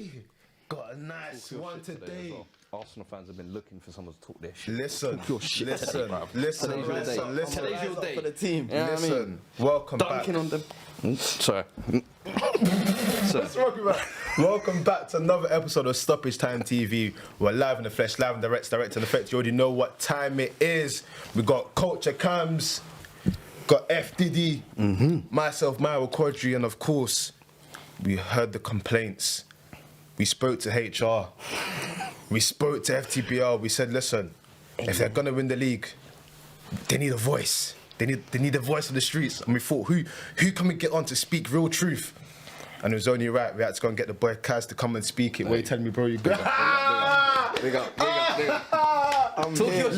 Hey, got a nice one today. Well. Arsenal fans have been looking for someone to talk their shit. Listen, talk your shit listen, today, bruv. listen, Today's your day. For the team. Yeah, listen. I mean, Welcome dunking back. on them. Sorry. Welcome back to another episode of StoppageTime TV. We're live in the flesh, live in direct and effect. You already know what time it is. We got CultureCams, got FTD, myself, Mayowa Quadri, and of course, we heard the complaints. We spoke to HR. We spoke to FTBL. We said, listen, if they're gonna win the league, they need a voice. They need a voice of the streets. And we thought, who can we get on to speak real truth? And it was only right. We had to go and get the boy Kaz to come and speak it. What are you telling me, bro? You big up. Talk your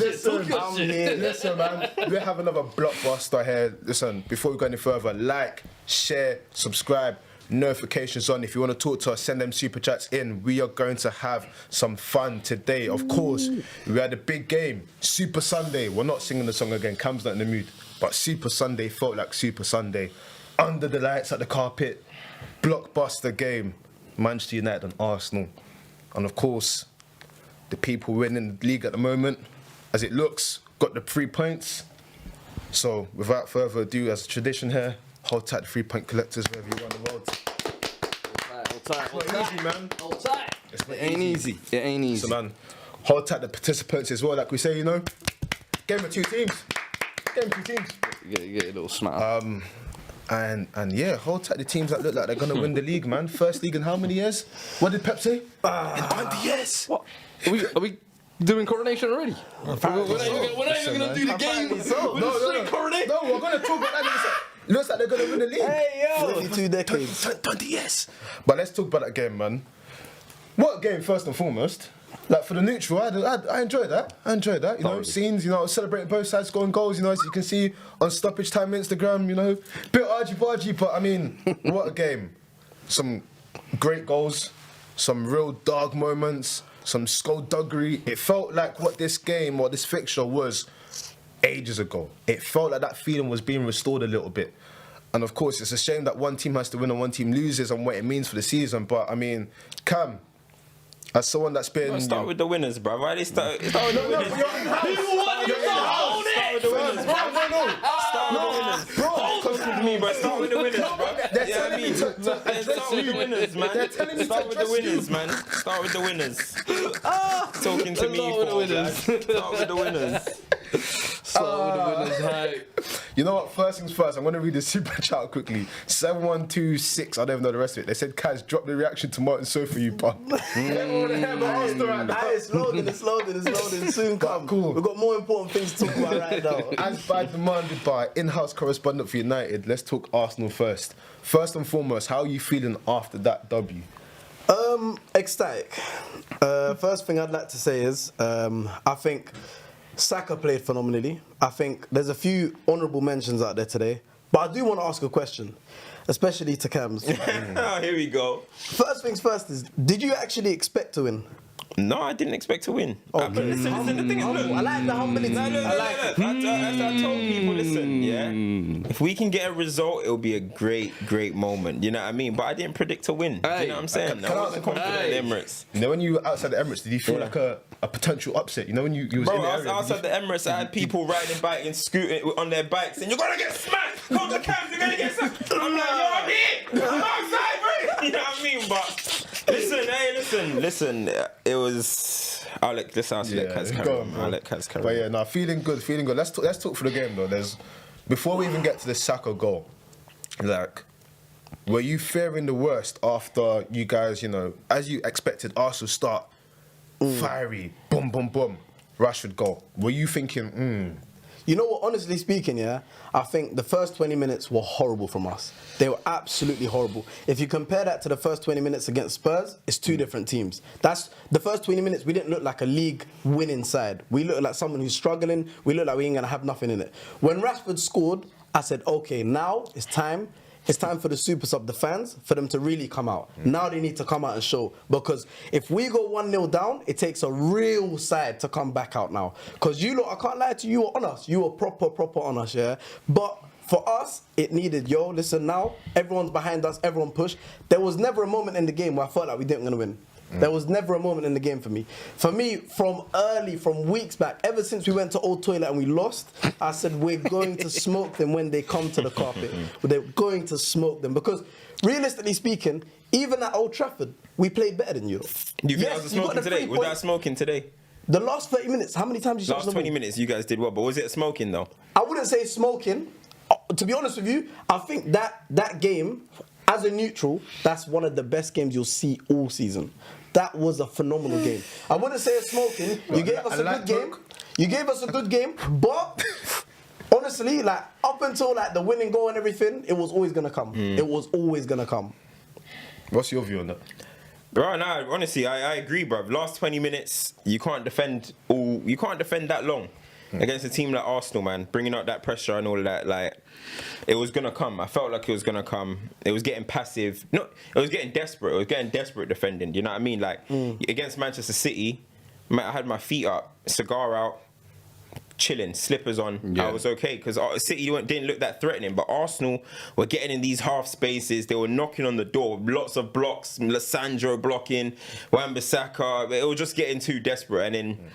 shit. Listen, man. We have another blockbuster here. Listen, before we go any further, like, share, subscribe. Notifications on. If you want to talk to us, send them super chats in. We are going to have some fun today. Of course, we had a big game, Super Sunday. We're not singing the song again, Cam's not in the mood, but Super Sunday felt like Super Sunday. Under the lights at the carpet, blockbuster game, Manchester United and Arsenal. And of course, the people winning the league at the moment, as it looks, got the 3 points. So without further ado, as a tradition here, hold tight the 3-point collectors wherever you are in the world. Hold tight. Easy, man. Hold tight. It ain't easy. It ain't easy. So, man, hold tight the participants as well, like we say, you know. Game of two teams. Get a little smack. And yeah, hold tight the teams that look like they're gonna win the league, man. First league in how many years? What did Pep say? In 20 years. What? Are we doing coronation already? We're not even gonna do the game. No. Coronation. No, we're gonna talk about that. Looks like they're gonna win the league. Hey, yo. 22 decades. 20 years. But let's talk about that game, man. What game, first and foremost? Like, for the neutral, I enjoyed that. You know, scenes, you know, celebrating both sides, scoring goals, you know, as you can see on Stoppage Time Instagram, you know. Bit argy-bargy, but I mean, what a game. Some great goals, some real dog moments, some skullduggery. It felt like what this game or this fixture was ages ago. It felt like that feeling was being restored a little bit. And of course, it's a shame that one team has to win and one team loses and what it means for the season. But I mean, Cam, as someone that's been... Start with the winners, bro. Why they start with the winners? People want you to hold it! Start with the winners, bro. Start with the winners. Bro, me, bro. Start with the winners, bro. They're telling me to Start with the winners, man. They're telling me to Start with the address winners, you. man. Start with the winners. Talking to me, Start with the winners. You know what? First things first, I'm going to read the super chat quickly. 7126, I don't even know the rest of it. They said, Kaz, drop the reaction to Martin So for you, pal. It's loading. Soon come. Cool. We've got more important things to talk about right now. As by demanded by in-house correspondent for United, let's talk Arsenal first. First and foremost, how are you feeling after that W? Ecstatic. First thing I'd like to say is, I think Saka played phenomenally. I think there's a few honourable mentions out there today. But I do want to ask a question, especially to Cams. Oh, here we go. First things first is, did you actually expect to win? No, I didn't expect to win. But listen, the thing is, look. I like the humility. I told people, listen, yeah, if we can get a result, it'll be a great moment. You know what I mean? But I didn't predict to win. Do you know what I'm saying? I wasn't confident in the Emirates. You know, when you were outside the Emirates, did you feel like a potential upset? You know, when you was Bro, in the area, outside the Emirates, I had people riding bikes and scooting on their bikes, and you're gonna get smacked. Come to Cams, you're gonna get smacked. I'm like, yo, I'm here. I'm outside, bro. You know what I mean? But listen. It was. I'll let Kaz carry on. I'll let Kaz carry on. But yeah, no, feeling good. Let's talk for the game though. Before we even get to the Saka goal, like, were you fearing the worst after you guys, you know, as you expected Arsenal start fiery, boom, Rashford goal? Were you thinking, You know what, honestly speaking, yeah, I think the first 20 minutes were horrible from us. They were absolutely horrible. If you compare that to the first 20 minutes against Spurs, it's two different teams. That's the first 20 minutes, we didn't look like a league winning side. We looked like someone who's struggling. We looked like we ain't gonna have nothing in it. When Rashford scored, I said, okay, now it's time. It's time for the super sub, the fans, for them to really come out. Now they need to come out and show. Because if we go 1-0 down, it takes a real side to come back out now. Because you lot, I can't lie to you, you were on us. You were proper on us, yeah? But for us, it needed, listen now, everyone's behind us, everyone push. There was never a moment in the game where I felt like we didn't going to win. There was never a moment in the game for me. For me, from weeks back, ever since we went to Old Toilet and we lost, I said we're going to smoke them when they come to the carpet. They're going to smoke them because, realistically speaking, even at Old Trafford, we played better than you. You guys were smoking today? Was that smoking today? The last 30 minutes, how many times did you Last 20 minutes, you guys did well, but was it smoking though? I wouldn't say smoking. To be honest with you, I think that game, as a neutral, that's one of the best games you'll see all season. That was a phenomenal game. I wouldn't say it's smoking. You gave us a good game. You gave us a good game, but honestly, like up until like the winning goal and everything, it was always gonna come. It was always gonna come. What's your view on that? Bro, no, honestly, I agree, bro. Last 20 minutes, you can't defend that long against a team like Arsenal, man. Bringing out that pressure and all of that, like, it was gonna come. I felt like it was gonna come. It was getting passive. No, it was getting desperate. It was getting desperate defending. You know what I mean? Like against Manchester City, I had my feet up, cigar out, chilling, slippers on. I was okay because City didn't look that threatening, but Arsenal were getting in these half spaces. They were knocking on the door, lots of blocks, Lissandro blocking, Wan-Bissaka. It was just getting too desperate. And then,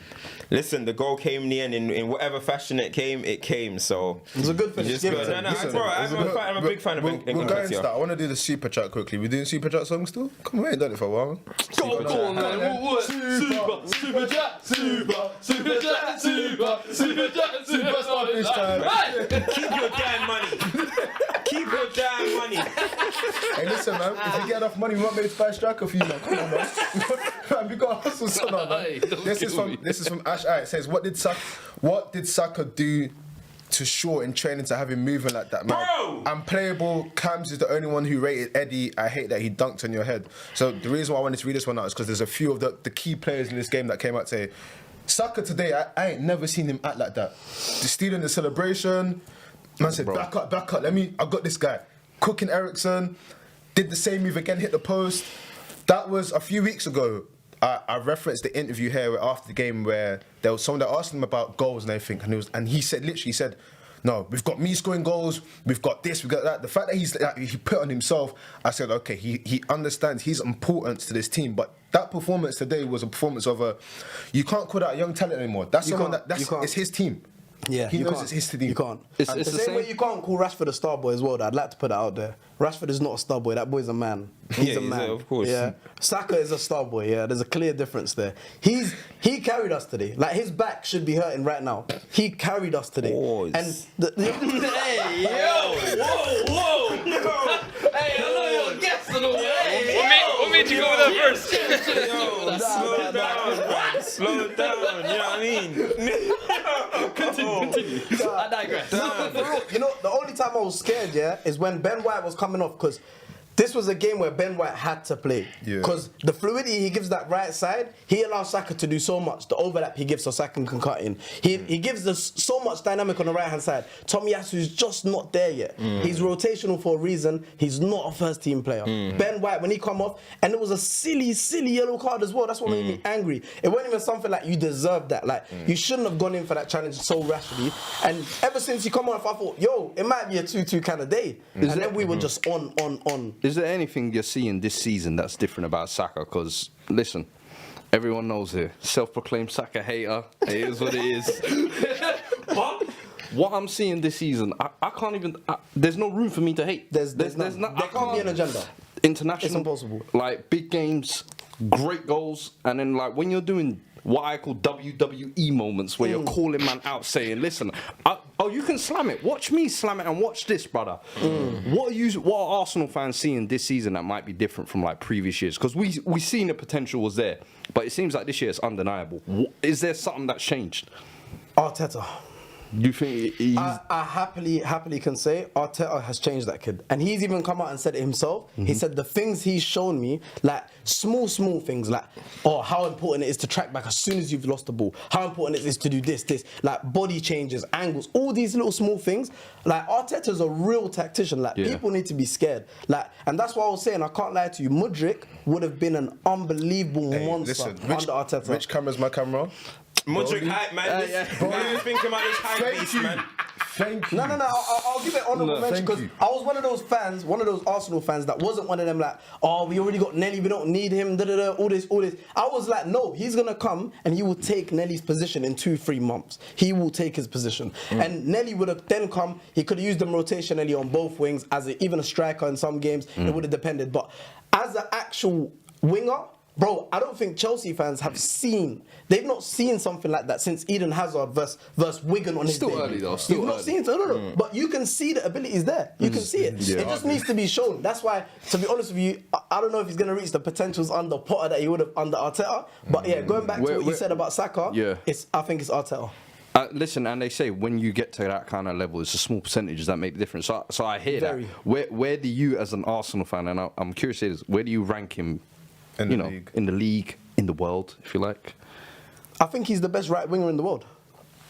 listen, the goal came in the end. In whatever fashion it came. So it was a good finish. Bro, I'm a big fan of We'll go into that. I want to do the super chat quickly. We're doing super chat songs still? Come on, we ain't done it for a while. Go on, man. Super chat, super Stoppage time. keep your damn money. Keep your damn money. Hey, listen, man. If you get enough money, we might be able to buy a striker for you, man. Come on, man. Man, we got to hustle, son, man. This is from Ash. It says, what did Saka do to Shaw in training to have him moving like that, man? Bro! Unplayable. Cams is the only one who rated Eddie. I hate that he dunked on your head. So the reason why I wanted to read this one out is because there's a few of the key players in this game that came out to say, Saka today, I ain't never seen him act like that. Just stealing the celebration. Man said, back up. I got this guy. Cooking Ericsson, did the same move again, hit the post. That was a few weeks ago. I referenced the interview here after the game where there was someone that asked him about goals and everything, and he said, no, we've got me scoring goals, we've got this, we've got that. The fact that he put on himself, I said, okay, he understands his importance to this team, but that performance today was a performance of you can't call that a young talent anymore. That's someone it's his team. Yeah, he knows it's his team. You can't. It's the same way you can't call Rashford a star boy as well. I'd like to put that out there. Rashford is not a star boy. That boy's a man. He's a man. Of course. Yeah. Saka is a star boy. Yeah. There's a clear difference there. He carried us today. Like his back should be hurting right now. He carried us today. Pause. And Hey, yo! Whoa! Hey, I know you're guessing all What made you go with that first? Yo, slow down, man. Slow down. You know what I mean? Continue. I digress. You know, the only time I was scared, is when Ben White was coming off, because this was a game where Ben White had to play. Because the fluidity he gives that right side, he allows Saka to do so much. The overlap he gives so Saka can cut in. He gives us so much dynamic on the right hand side. Tomiyasu's just not there yet. He's rotational for a reason. He's not a first team player. Ben White, when he come off, and it was a silly yellow card as well. That's what made me angry. It wasn't even something like you deserved that. Like you shouldn't have gone in for that challenge so rashly. And ever since he come off, I thought, yo, it might be a 2-2 kind of day. And then we were just on. Is there anything you're seeing this season that's different about Saka? Because, listen, everyone knows here, self-proclaimed Saka hater. It is what it is. But what I'm seeing this season, I can't even... there's no room for me to hate. There's none. There can't be an agenda. International. It's impossible. Like, big games, great goals, and then, like, when you're doing what I call WWE moments where you're calling man out saying, listen, you can slam it. Watch me slam it and watch this, brother. What are Arsenal fans seeing this season that might be different from like previous years? Because we seen the potential was there, but it seems like this year it's undeniable. Is there something that's changed? Arteta. You think he's... I happily can say Arteta has changed that kid, and he's even come out and said it himself. He said the things he's shown me, like small things, like how important it is to track back as soon as you've lost the ball, how important it is to do this, like body changes, angles, all these little small things. Like Arteta's a real tactician. Like people need to be scared. Like, and that's why I was saying, I can't lie to you, Mudryk would have been an unbelievable monster under Arteta. Which camera's my camera? Mudryk hype, man. What do you think about this hype beast, man? Thank you. No. I'll give it honourable mention thank because you. I was one of those fans, one of those Arsenal fans that wasn't one of them like, oh, we already got Nelly, we don't need him, all this. I was like, no, he's gonna come and he will take Nelly's position in 2-3 months. He will take his position, and Nelly would have then come. He could have used them rotationally on both wings even a striker in some games. It would have depended, but as an actual winger. Bro, I don't think Chelsea fans they've not seen something like that since Eden Hazard versus Wigan on his Still debut. early though, You've still not early. seen it, no. But you can see the ability is there. You can see it. Yeah, It just needs to be shown. That's why, to be honest with you, I don't know if he's going to reach the potentials under Potter that he would have under Arteta. But yeah, going back to what you said about Saka, I think it's Arteta. Listen, and they say when you get to that kind of level, it's a small percentages that make the difference. So I hear Very. that. Where do you, as an Arsenal fan, and I'm curious, where do you rank him? In the league. In the league, in the world, if you like. I think he's the best right winger in the world.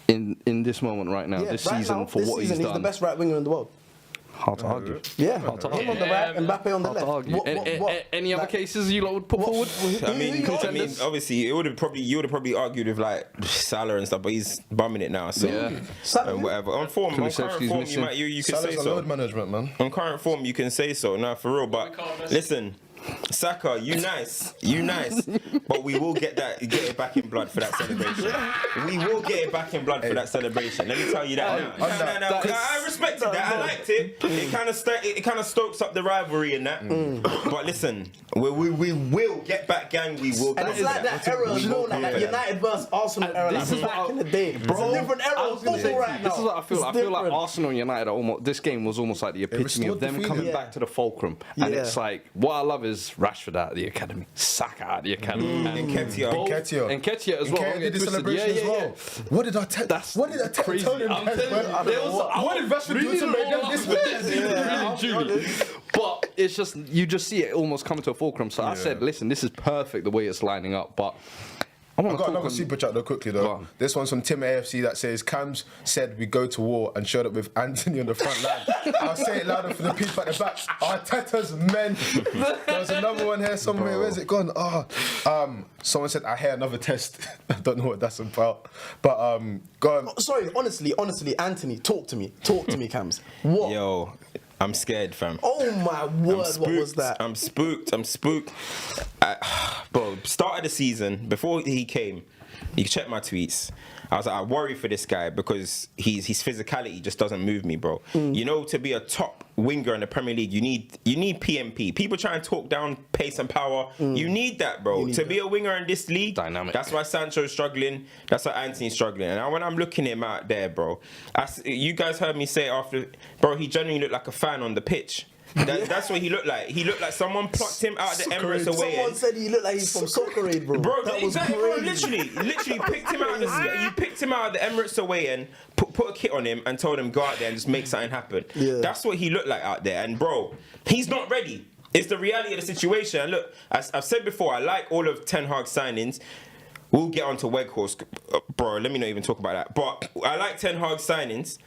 In this moment right now, this right season, now, for this what season, he's he's done. the best right winger in the world. Hard to argue. Yeah, Hard to him argue. on the right, Mbappe on the Hard to left. argue. Any other cases you lot would put forward? I mean, obviously, you would have probably argued with like Salah and stuff, but he's bumming it now, so and whatever. On current form, you can say Salah's so. load management, man. On current form, you can say so. Nah, for real. But listen, Saka, you nice, but we will get it back in blood for that celebration. We will get it back in blood for that celebration. Let me tell you that now. No. I respected that. I liked it. It kind of stokes up the rivalry in that. But listen, we will get back, gang. We will. And it's like that era as well, like that United versus Arsenal era, like back in the day. It's a different era of football right now. This is what I feel. I feel like Arsenal and United are almost. This game was almost like the epitome of them coming back to the fulcrum. And it's like what I love is Rashford out of the academy, Saka out of the academy, and Nketiah as well. Nketiah did the celebration as well. What did Arteta crazy. tell him? What did Rashford do to make them this bad? But it's just you just see it almost coming to a fulcrum. So I said, listen, this is perfect the way it's lining up, but. I've got another super chat though quickly though. This one's from Tim AFC that says Cams said we go to war and showed up with Anthony on the front line. I'll say it louder for the people at the back. Arteta's men. There's another one here somewhere. Where's it gone? Someone said I hear another test. I don't know what that's about. But go on. Sorry, honestly, Anthony, talk to me, Cams. What? Yo, I'm scared, fam. Oh my word, what was that? I'm spooked. Bro, start of the season, before he came, you can check my tweets. I was like, I worry for this guy because his physicality just doesn't move me, bro. You know, to be a top winger in the Premier League, you need PMP. People try and talk down pace and power. You need that, bro. To be a winger in this league, dynamic. That's why Sancho's struggling. That's why Anthony's struggling. And when I'm looking at him out there, bro, you guys heard me say after, bro, he genuinely looked like a fan on the pitch. That's what he looked like. He looked like someone plucked him out of the Emirates away. Someone said he looked like he's from Soccer Aid, bro. Bro, that was exactly, crazy. bro. Literally picked him out. You picked him out of the Emirates away and put a kit on him and told him go out there and just make something happen. Yeah. That's what he looked like out there. And bro, he's not ready. It's the reality of the situation. And look, as I've said before, I like all of Ten Hag's signings. We'll get onto Weghorst, bro. Let me not even talk about that. But I like Ten Hag's signings,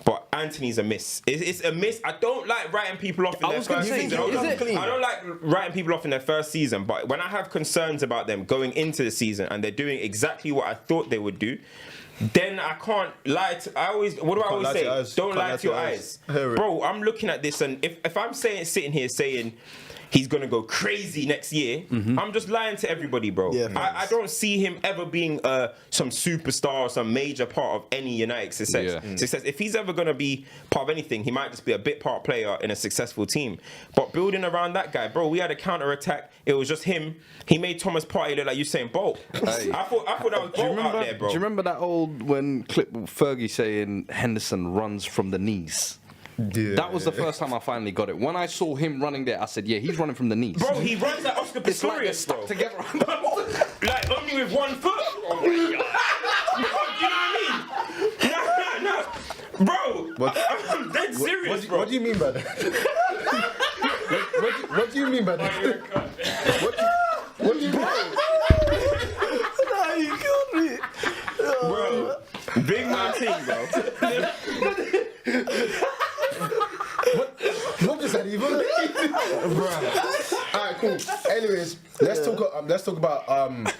but Anthony's a miss. It's a miss. I don't like writing people off in their first season. I don't like writing people off in their first season, but when I have concerns about them going into the season and they're doing exactly what I thought they would do, then I can't lie to. What do I always say? Don't lie to your eyes. Bro, I'm looking at this, and if I'm sitting here saying he's going to go crazy next year, I'm just lying to everybody, bro. Yeah, I don't see him ever being some superstar or some major part of any United success. If he's ever going to be part of anything, he might just be a bit part player in a successful team. But building around that guy, bro, we had a counter-attack. It was just him. He made Thomas Partey look like Usain Bolt. Hey. I thought that was Bolt out there, bro. Do you remember that old clip with Fergie saying Henderson runs from the knees? Yeah. That was the first time I finally got it. When I saw him running there, I said, yeah, he's running from the knees. Bro, he runs like Oscar It's like they're Pistorius, stuck bro. together. Like only with one foot. Oh my God. You know what I mean? No. Bro, I'm dead serious, bro. What do you mean by that? what do you mean by that? What do you mean? Nah, you killed me. Bro, big man thing, bro. What just can't even Alright, cool. Anyways, let's talk about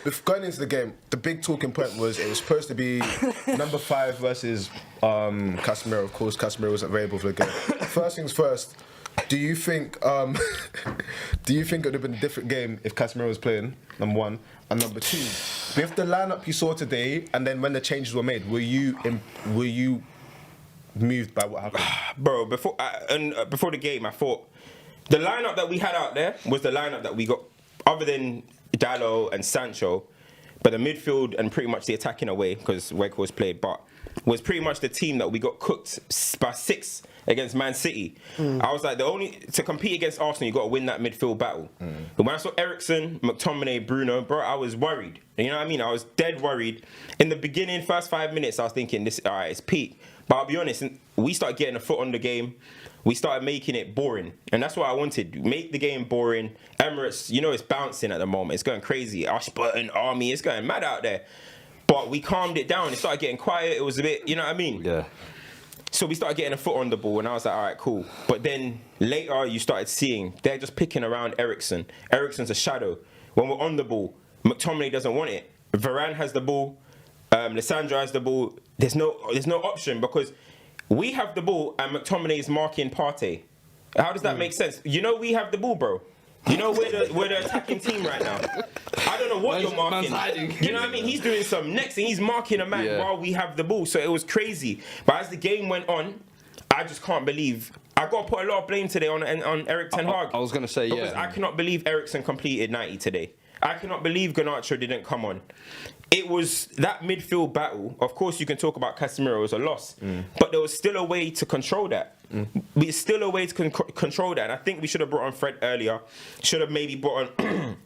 with going into the game. The big talking point was it was supposed to be number 5 versus Casemiro. Of course, Casemiro wasn't available for the game. First things first. Do you think it would have been a different game if Casemiro was playing? Number 1, and number 2, with the lineup you saw today, and then when the changes were made, were you moved by what happened? Bro, before the game, I thought the lineup that we had out there was the lineup that we got, other than Dalot and Sancho, but the midfield and pretty much the attacking away, because Weghorst played, but was pretty much the team that we got cooked by 6 against Man City. I was like, to compete against Arsenal, you got to win that midfield battle. But when I saw Eriksen, McTominay, Bruno, bro, I was worried. You know what I mean? I was dead worried. In the beginning, first 5 minutes, I was thinking, all right, it's peak. But I'll be honest, we started getting a foot on the game. We started making it boring. And that's what I wanted. Make the game boring. Emirates, it's bouncing at the moment. It's going crazy. Ashburton, Army, it's going mad out there. But we calmed it down. It started getting quiet. It was a bit, you know what I mean? Yeah. So we started getting a foot on the ball, and I was like, all right, cool. But then later, you started seeing they're just picking around Eriksen. Eriksen's a shadow. When we're on the ball, McTominay doesn't want it. Varane has the ball. Lissandro has the ball. There's no option because we have the ball and McTominay is marking Partey. How does that make sense? We have the ball, bro. We're the attacking team right now. I don't know what you're marking. You know what I mean? He's doing some next thing. He's marking a man while we have the ball. So it was crazy. But as the game went on, I just can't believe. I got to put a lot of blame today on Erik ten Hag. I was going to say, because I cannot believe Eriksen completed 90 today. I cannot believe Garnacho didn't come on. It was that midfield battle. Of course, you can talk about Casemiro as a loss, but there was still a way to control that. There's still a way to control that. And I think we should have brought on Fred earlier. Should have maybe brought on...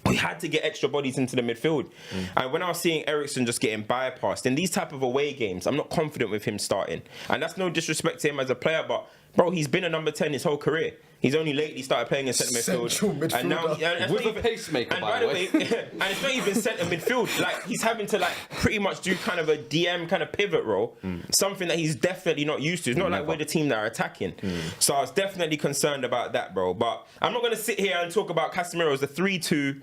We had to get extra bodies into the midfield. And when I was seeing Eriksen just getting bypassed, in these type of away games, I'm not confident with him starting. And that's no disrespect to him as a player, but, bro, he's been a number 10 his whole career. He's only lately started playing in centre midfield. Central midfielder. And now, with a pacemaker, by the way. And it's not even centre midfield. Like, he's having to, pretty much do kind of a DM kind of pivot role. Something that he's definitely not used to. It's not like we're the team that are attacking. So I was definitely concerned about that, bro. But I'm not going to sit here and talk about Casemiro as the 3-2.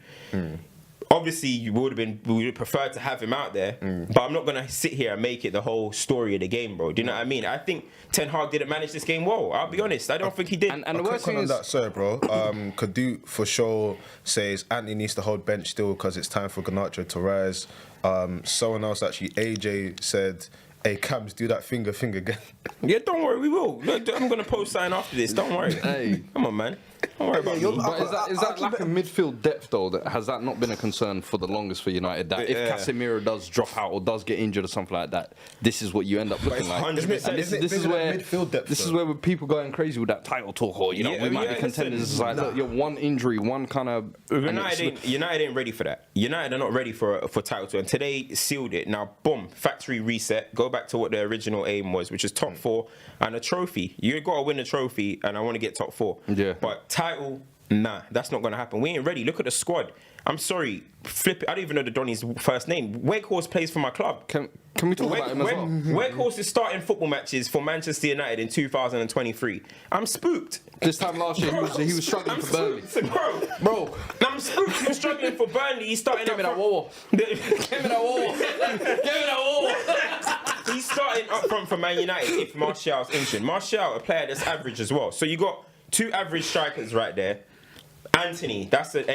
Obviously, we would prefer to have him out there, but I'm not going to sit here and make it the whole story of the game, bro. Do you know what I mean? I think Ten Hag didn't manage this game well. I'll be honest. I don't think he did. And the worst thing is... that, sorry, bro. Kadu, for sure, says Anthony needs to hold bench still because it's time for Garnacho to rise. Someone else, actually, AJ, said... Hey, Cams, do that finger again. Yeah, don't worry, we will. Look, I'm going to post something after this. Don't worry. Hey. Come on, man. Don't worry about me. But is that lack of midfield depth, though, has that not been a concern for the longest for United? That if Casemiro does drop out or does get injured or something like that, this is what you end up looking like. 100%. And this is where people going crazy with that title talk, or we might be contenders. It's like you're one injury, one kind of. United ain't ready for that. United are not ready for title two, and today sealed it. Now, boom, factory reset. Go back to what the original aim was, which is top 4 and a trophy. You got to win a trophy, and I want to get top 4. Yeah. But title, nah, that's not going to happen. We ain't ready. Look at the squad. I'm sorry, flip it. I don't even know the Donny's first name. Weghorst plays for my club. Can we talk about him as well? Weghorst is starting football matches for Manchester United in 2023. I'm spooked. This time last year, he was struggling for Burnley. Bro, I'm spooked. He was struggling for Burnley. He's starting Give me that wall. Give me that wall. Give me that wall. He's starting up front for Man United if Martial's injured. Martial, a player that's average as well. So you got 2 average strikers right there. Anthony, that's an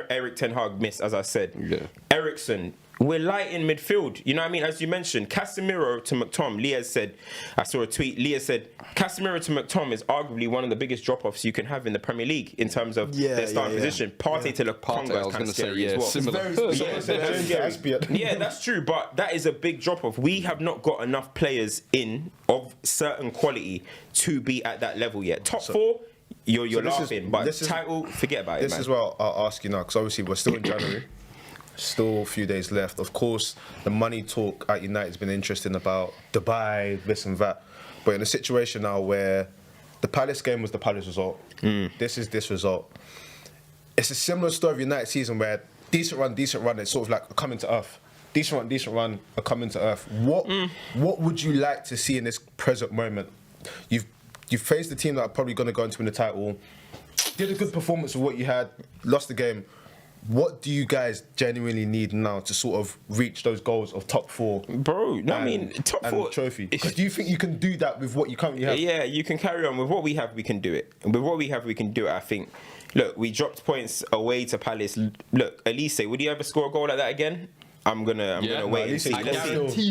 Erik ten Hag miss, as I said. Yeah. Eriksen, we're light in midfield. You know what I mean? As you mentioned, Casemiro to McTom. Leah said, I saw a tweet. Leah said, Casemiro to McTom is arguably one of the biggest drop-offs you can have in the Premier League in terms of their starting position. Partey to Lokonga is kind of scary as well. Similar. Yeah, that's true, but that is a big drop-off. We have not got enough players in of certain quality to be at that level yet. Top 4. You're laughing, but this title, forget about it, man. This is what I'll ask you now, because obviously we're still in January. Still a few days left. Of course, the money talk at United's been interesting about Dubai, this and that. But in a situation now where the Palace game was the Palace result, this is this result. It's a similar story of United season where decent run, it's sort of like a coming to earth. Decent run, a coming to earth. What would you like to see in this present moment? you faced the team that are probably going to go into win the title. Did a good performance with what you had. Lost the game. What do you guys genuinely need now to sort of reach those goals of top 4? Bro, no, I mean, top 4 trophy. Because do you think you can do that with what you currently have? Yeah, you can carry on with what we have. We can do it. And with what we have, we can do it. I think. Look, we dropped points away to Palace. Look, Elise, would you ever score a goal like that again? I'm gonna wait and see.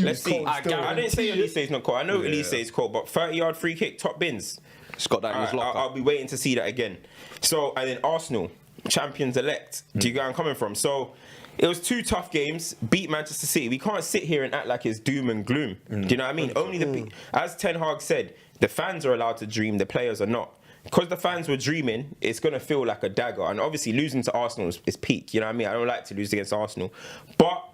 Let's see. I didn't say Elise is not cold. I know Elise is cold, but 30-yard free kick, top bins. Scott that in his locker. I'll be waiting to see that again. So, and then Arsenal, champions elect. Do you get where I'm coming from? So, it was 2 tough games. Beat Manchester City. We can't sit here and act like it's doom and gloom. Do you know what I mean? Only as Ten Hag said, the fans are allowed to dream. The players are not. Because the fans were dreaming, it's going to feel like a dagger. And obviously, losing to Arsenal is peak. You know what I mean? I don't like to lose against Arsenal. But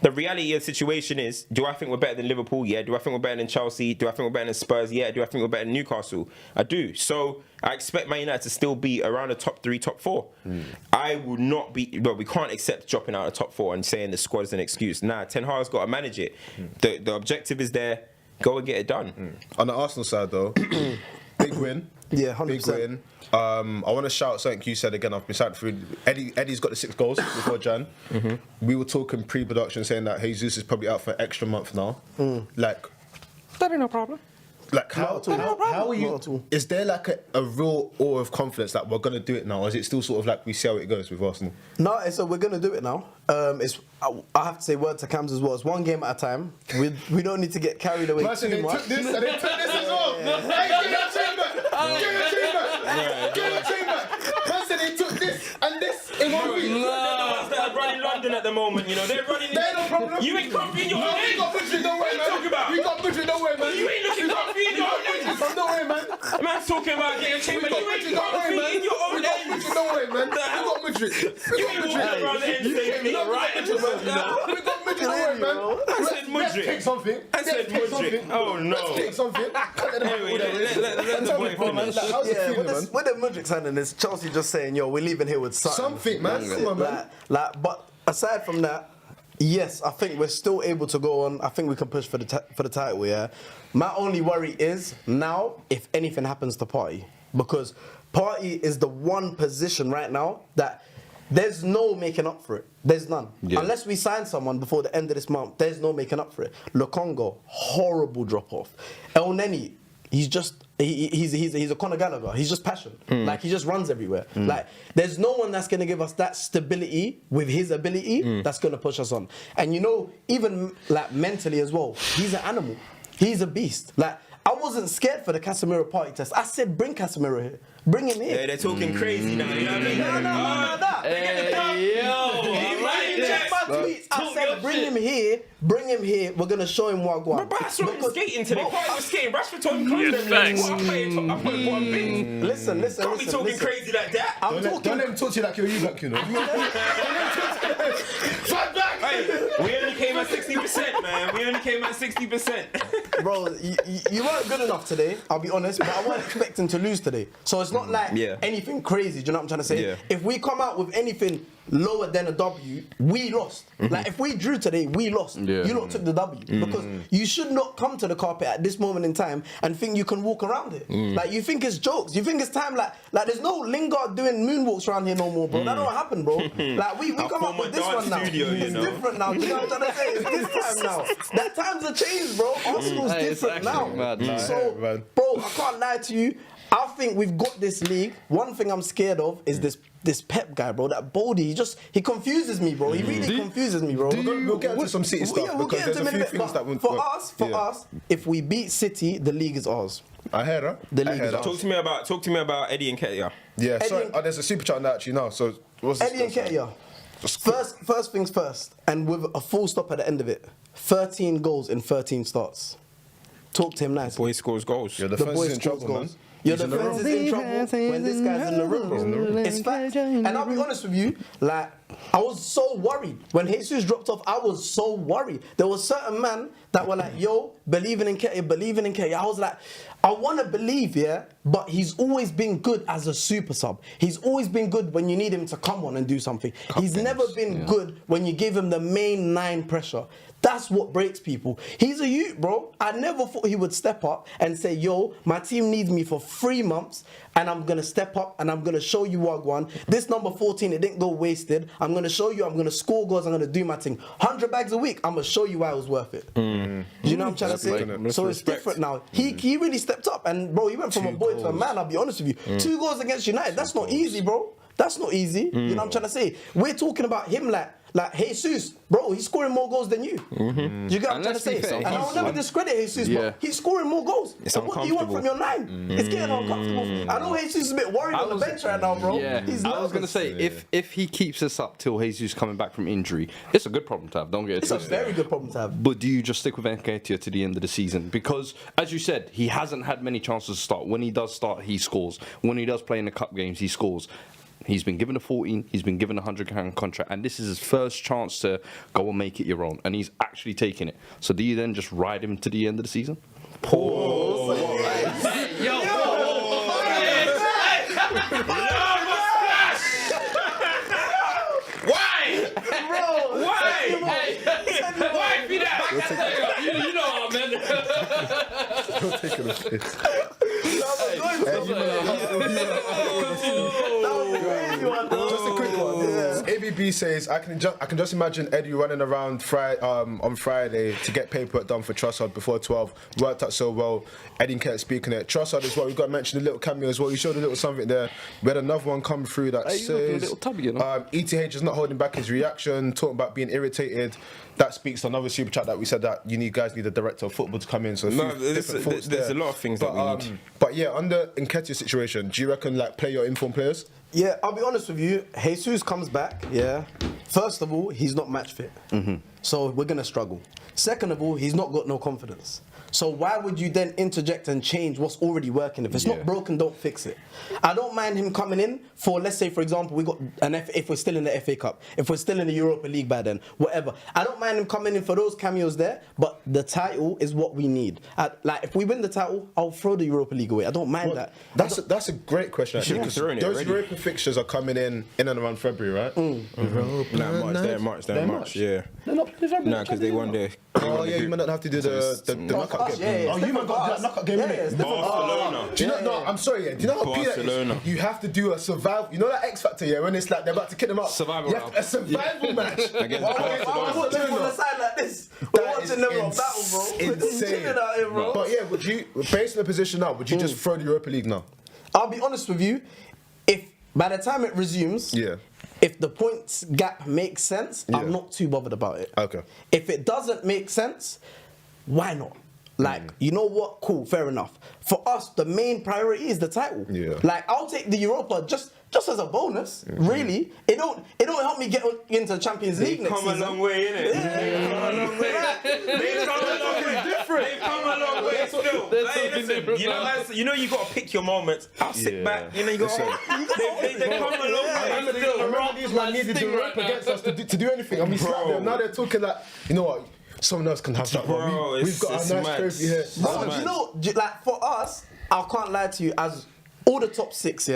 the reality of the situation is, do I think we're better than Liverpool? Yeah. Do I think we're better than Chelsea? Do I think we're better than Spurs? Yeah. Do I think we're better than Newcastle? I do. So I expect Man United to still be around the top 3, top 4. I will not be... Well, we can't accept dropping out of top 4 and saying the squad is an excuse. Nah, Ten Hag's got to manage it. The objective is there. Go and get it done. On the Arsenal side, though, big win. Yeah, 100%. Big win. I want to shout something you said again. I've been shouting through. Eddie's got the 6 goals before Jan. We were talking pre-production saying that Jesus is probably out for an extra month now. Like, That ain't no problem. Like how are you? Is there like a real awe of confidence that we're gonna do it now, or is it still sort of like we see how it goes with Arsenal? No, so we're gonna do it now. I have to say word to Cams as well. It's one game at a time. We don't need to get carried away too much. They took this as well. Hey, give it a chamber. Person, they took this and this in 1 week. They're the ones that are running London at the moment. You know they're running. They no problem. You ain't comfy in your own We got Madrid, no way, man. Talking about? We got Madrid, no way, man. You ain't looking comfy in your own lane. No way, man. Man's talking about getting a chamber. You ain't comfy in your own We got lane. Madrid, no way, man. We got Madrid. You ain't walking around the end saying me, right? We got Madrid, no way, man. I said Let's Madrid. take something. I said Madrid. Oh no. Let's take something. Anyway, let the boy finish. How's it feeling, man? What the Mudrik signing is Chelsea just saying, yo, we're leaving here with Something, man. Come on, man. But aside from that, yes, I think we're still able to go on. I think we can push for the title, yeah. My only worry is now if anything happens to Partey, because Partey is the one position right now that there's no making up for it. There's none. Yeah. Unless we sign someone before the end of this month, there's no making up for it. Lokongo, horrible drop off. El Neni, he's just he's a Conor Gallagher. He's just passion. Like he just runs everywhere. Like there's no one that's gonna give us that stability with his ability that's gonna push us on. And you know, even like mentally as well, he's an animal. He's a beast. Like I wasn't scared for the Casemiro Partey test. I said bring Casemiro here. Bring him here. Yeah, they're talking crazy now. You know what I mean? No. I said bring him here. Bring him here. We're gonna show him what But I saw him skating today. Partey was skating. Rashford told him Yes, thanks. I put him on bins. Listen. Can't be talking crazy like that. I'm Don't talking. let him talk to you like you're you, you know. Hey, we only came at 60%, man. We only came at 60%. Bro, you weren't good enough today, I'll be honest, but I wasn't expecting to lose today. So it's not like anything crazy, do you know what I'm trying to say? Yeah. If we come out with anything lower than a W, we lost. Like if we drew today, we lost. Yeah. You lot took the W. Because you should not come to the carpet at this moment in time and think you can walk around it. Like you think it's jokes. You think it's time like there's no Lingard doing moonwalks around here no more, bro. That don't happen, bro. Like we come up with this one now. It's different now. You know what I'm trying to say? It's this time now. That times have changed, bro. Arsenal's different now. Mad, So, bro, I can't lie to you. I think we've got this league. One thing I'm scared of is this Pep guy, bro. That Bodie, he confuses me, bro. He really confuses me, bro. We'll get into some City stuff Yeah, we'll because get there's into a few minute, things that but won't for us, if we beat City, the league is ours. I heard her. The league I heard is her. ours. Talk to me about Eddie and Ketia. Yeah, Eddie sorry. and- There's a super chat on that actually now. So what's this? Eddie and Ketia. First things first, and with a full stop at the end of it. 13 goals in 13 starts. Talk to him nice. Boy scores goals. Yeah, the The defense boy is in scores trouble, man. goals. Your He's in the defense room. is in trouble when this guy's in the room. It's fact. And I'll be honest with you, like, I was so worried. When Jesus dropped off, I was so worried. There was certain men that were like, yo, believing in Ketia. I was like, I want to believe, yeah, but he's always been good as a super sub. He's always been good when you need him to come on and do something. He's never been good when you give him the main 9 pressure. That's what breaks people. He's a youth, bro. I never thought he would step up and say, yo, my team needs me for 3 months and I'm going to step up and I'm going to show you Wagwan. This number 14, it didn't go wasted. I'm going to show you, I'm going to score goals, I'm going to do my thing. 100 bags a week, I'm going to show you why it was worth it. You know what I'm trying to say? So it's different now. He really stepped up and, bro, he went from a boy to a man, I'll be honest with you. 2 goals against United, that's not easy, bro. That's not easy. You know what I'm trying to say? We're talking about him like Jesus, bro, he's scoring more goals than you. You get what I'm trying to say? fair, And I will never discredit Jesus, but he's scoring more goals. So what do you want from your 9? It's getting uncomfortable. I know Jesus is a bit worried on the bench right now, bro. Yeah, He's I was going to say, if he keeps this up till Jesus coming back from injury, it's a good problem to have, don't get it It's a twisted. very good problem to have. But do you just stick with Nketiah to the end of the season? Because, as you said, he hasn't had many chances to start. When he does start, he scores. When he does play in the cup games, he scores. He's been given a 14, he's been given a £100 contract, and this is his first chance to go and make it your own, and he's actually taking it. So do you then just ride him to the end of the season? Why be that? You know what, man. You're taking a piss. Just a quick one. ABB says, I can just imagine Eddie running around on Friday to get paperwork done for Trossard before 12. Worked out so well. Eddie kept speaking it. Trossard as well. We've got to mention a little cameo as well. You showed a little something there. We had another one come through that Hey, you looking a says, little tubby, you know? ETH is not holding back his reaction, talking about being irritated. That speaks to another super chat that we said that guys need a director of football to come in. So there's a lot of things that we need. But yeah, under Nketiah's situation, do you reckon like play your informed players? Yeah, I'll be honest with you. Jesus comes back, yeah. First of all, he's not match fit. So we're going to struggle. Second of all, he's not got no confidence. So why would you then interject and change what's already working? If it's not broken, don't fix it. I don't mind him coming in for, let's say, for example, we got if we're still in the FA Cup, if we're still in the Europa League by then, whatever. I don't mind him coming in for those cameos there, but the title is what we need. Like, if we win the title, I'll throw the Europa League away. I don't mind that. That's a great question, actually, because those Europa fixtures are coming in and around February, right? March, yeah. They're not playing February. No, because they won their... Oh yeah, you might not have to do the knockout game. Yeah, Oh, you might got that knockout game, innit? Barcelona. Do you know? No, I'm sorry. Yeah. Do you know how P that is? You have to do a survival. You know that X Factor, yeah, when it's like they're about to kick them up. Survival You have to- a survival match. Against I'm watching from the side like this. We're watching them on battle, bro. We're chilling out here, bro. But yeah, would you, based on the position now, would you just throw the Europa League now? I'll be honest with you. If by the time it resumes, if the points gap makes sense, I'm not too bothered about it. Okay. If it doesn't make sense, why not? Like, you know what? Cool, fair enough. For us, the main priority is the title. Yeah. Like, I'll take the Europa just as a bonus. Really, it don't help me get into the Champions League next season. Come a long way, innit? Yeah. Come a long way. They've come a long way. They've come a long way still. Hey, listen, you know you got to pick your moments. I'll sit back. You know you got to. They've come a long way. I remember these man needed to rap against us to do anything, and we slapped them. Now they're talking like, you know what? Someone else can have that. Bro, We've got a nice trophy here. Bro, do you know, like for us, I can't lie to you, as all the top 6,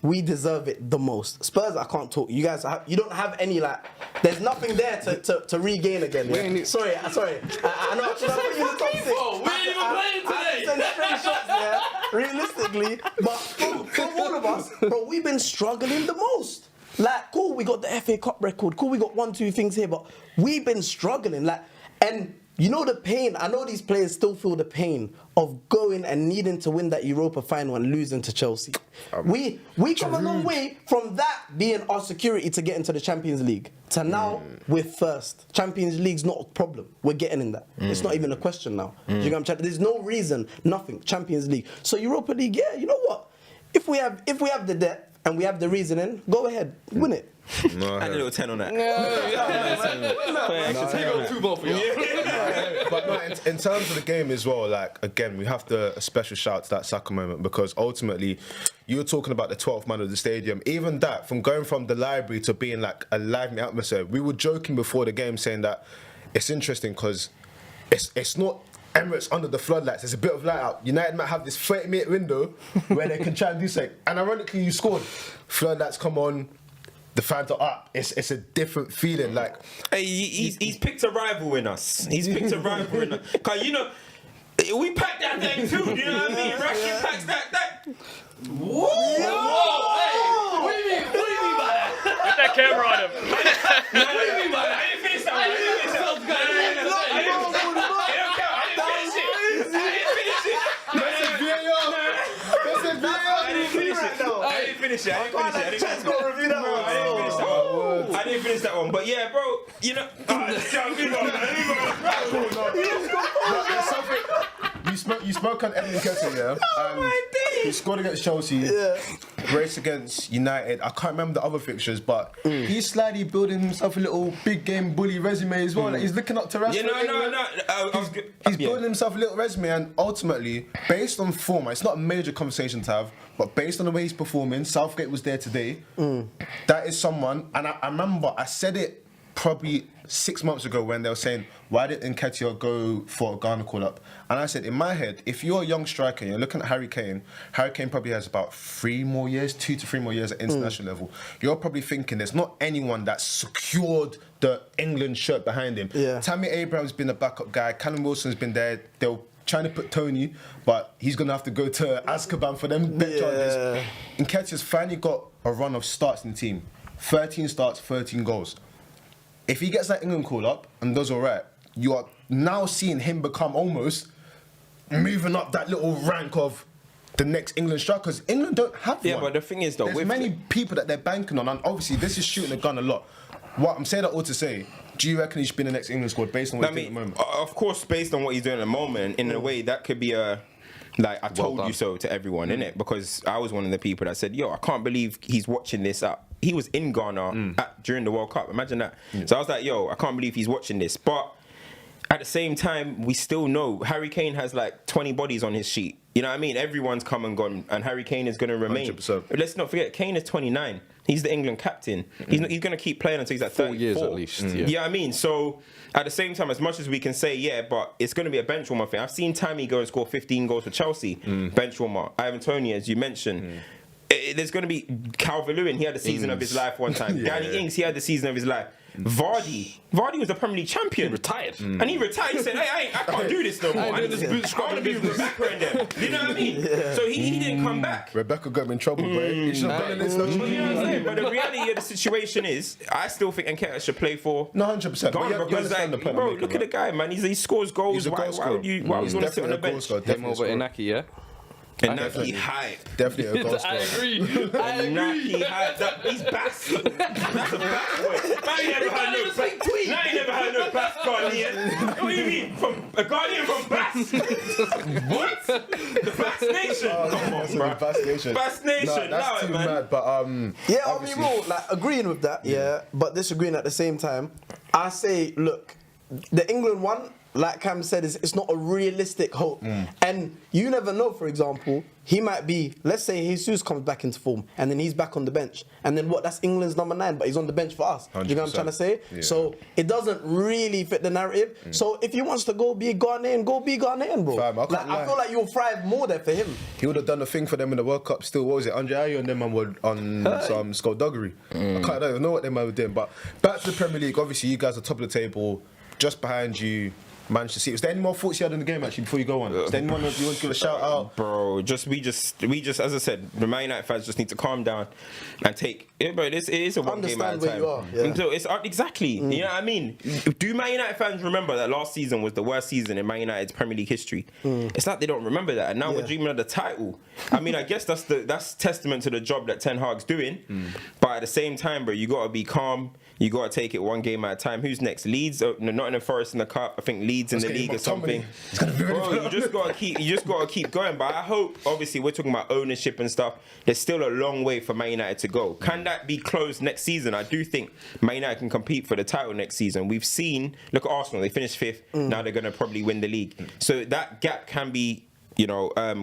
we deserve it the most. Spurs, I can't talk. You guys, you don't have any like. There's nothing there to regain again. Yeah? Sorry. I know. I put you in the top 6. We ain't even playing today. Send straight shots, realistically. But from all of us, bro, we've been struggling the most. Like, cool, we got the FA Cup record. Cool, we got 1-2 things here, but we've been struggling. Like, and you know the pain. I know these players still feel the pain of going and needing to win that Europa final and losing to Chelsea. We come a long way from that being our security to get into the Champions League to now we're first. Champions League's not a problem. We're getting in that. It's not even a question now. You know what I'm saying? There's no reason, nothing. Champions League. So Europa League, yeah. You know what? If we have the depth and we have the reasoning, go ahead, win it. No, add a little 10 on that. But no, in terms of the game as well, like, again, we have to a special shout to that Saka moment, because ultimately you were talking about the 12th man of the stadium. Even that, from going from the library to being like a lively atmosphere, we were joking before the game saying that it's interesting because it's not Emirates under the floodlights. There's a bit of light out. United might have this 30-minute window where they can try and do something. And ironically, you scored. Floodlights come on. the fans are up. It's a different feeling. Like, Hey, he's picked a rival in us. He's picked a rival in us. Cause you know, we packed that thing too. You know what I mean? Rashid packs that. Whoa! Hey, what do you mean? What do you mean by that? Put that camera on him. What do you mean by that? I didn't finish that one. I didn't finish that one. I don't count. I didn't finish it. I didn't finish it. I didn't finish that one. But yeah, bro, you know. You spoke on Dan&Kaz, yeah? He scored against Chelsea, race against United. I can't remember the other fixtures, but he's slightly building himself a little big game bully resume as well. Like, he's looking up to Rashford. He's building himself a little resume, and ultimately, based on form, it's not a major conversation to have, but based on the way he's performing, Southgate was there today. That is someone, and I remember I said it probably 6 months ago when they were saying, why didn't Nketiah go for a Ghana call-up? And I said, in my head, if you're a young striker and you're looking at Harry Kane probably has about 2 to 3 more years at international level. You're probably thinking there's not anyone that's secured the England shirt behind him. Yeah. Tammy Abraham's been a backup guy. Callum Wilson's been there. They're trying to put Tony, but he's going to have to go to Azkaban for them bet charges. Nketiah's finally got a run of starts in the team. 13 starts, 13 goals. If he gets that England call up and does all right, you are now seeing him become almost moving up that little rank of the next England striker, because England don't have one. Yeah, but the thing is, though, there's many people that they're banking on, and obviously this is shooting the gun a lot. What I'm saying that all to say, do you reckon he should be in the next England squad based on what he's doing at the moment? Of course, based on what he's doing at the moment, in a way that could be a like I told you so to everyone, innit? Because I was one of the people that said, yo, I can't believe he's watching this up. He was in Ghana during the World Cup. Imagine that. So I was like, yo, I can't believe he's watching this. But at the same time, we still know Harry Kane has like 20 bodies on his sheet. You know what I mean? Everyone's come and gone, and Harry Kane is going to remain. 100%. Let's not forget, Kane is 29. He's the England captain. He's going to keep playing until he's like 34. 4 years at least. You know what I mean? So at the same time, as much as we can say, yeah, but it's going to be a bench warmer thing. I've seen Tammy go and score 15 goals for Chelsea. Bench warmer. Ivan Toney, as you mentioned. There's going to be Calvert-Lewin. He had the season of his life one time. Danny Ings, he had the season of his life. Vardy was a Premier League champion. He retired. And he retired. He said, hey, I can't do this no more. I want to be Rebecca and them. You know what I mean? So he didn't come back. Rebecca got him in trouble, bro. He should have done this. You know what I'm saying? But the reality of the situation is, I still think Nketiah should play for No, 100%. Ghana, because like, bro, look at the guy, man. He scores goals. He's a goal scorer. Why would you want to sit on the bench? Him over Inaki, yeah? And now he hype. Definitely a goal I scorer. agree. I agree. He hype. He's bass. That's a bass boy. Now he never had no bass Guardian. What do you mean? From a Guardian from Bass? What? The Bass Nation? Come on, bro. Bass Nation. Bass Nation. That's too man. mad, but Yeah, I'll be real, like agreeing with that, but disagreeing at the same time. I say, look, the England one, like Cam said, it's not a realistic hope. And you never know, for example, he might be, let's say Jesus comes back into form and then he's back on the bench. And then what, that's England's number 9, but he's on the bench for us. 100%. You know what I'm trying to say? Yeah. So it doesn't really fit the narrative. So if he wants to go be a Ghanaian, go be Ghanaian, bro. Fam, I can't I lie. feel like you'll thrive more there for him. he would have done the thing for them in the World Cup still. What was it? Andre Ayew and them man were on some skullduggery. I don't even know what them man were doing. But back to the Premier League, obviously you guys are top of the table, just behind you, Manchester City. Was there any more thoughts you had in the game actually before you go on? Is there anyone you want to give a shout out? Bro, we just, as I said, the Man United fans just need to calm down and take. Yeah, bro, it is a one game at a Understand where time. you are, yeah. So it's exactly. You know what I mean? Do Man United fans remember that last season was the worst season in Man United's Premier League history? It's like they don't remember that, and now we're dreaming of the title. I mean, I guess that's testament to the job that Ten Hag's doing. But at the same time, bro, you gotta be calm. You got to take it one game at a time. Who's next? Leeds? Nottingham Forest in the cup. I think Leeds in the league or something. Bro, you just got to keep going. But I hope, obviously, we're talking about ownership and stuff. There's still a long way for Man United to go. Can that be closed next season? I do think Man United can compete for the title next season. We've seen, look at Arsenal. They finished 5th. Now they're going to probably win the league. So that gap can be,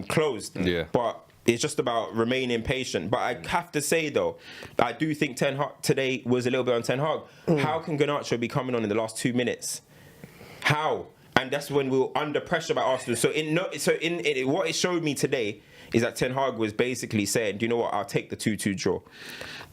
closed. Yeah. But it's just about remaining patient. But I have to say, though, I do think Ten Hag today was a little bit on Ten Hag. How can Garnacho be coming on in the last 2 minutes? How? And that's when we were under pressure by Arsenal. So what it showed me today is that Ten Hag was basically saying, do you know what, I'll take the 2-2 draw.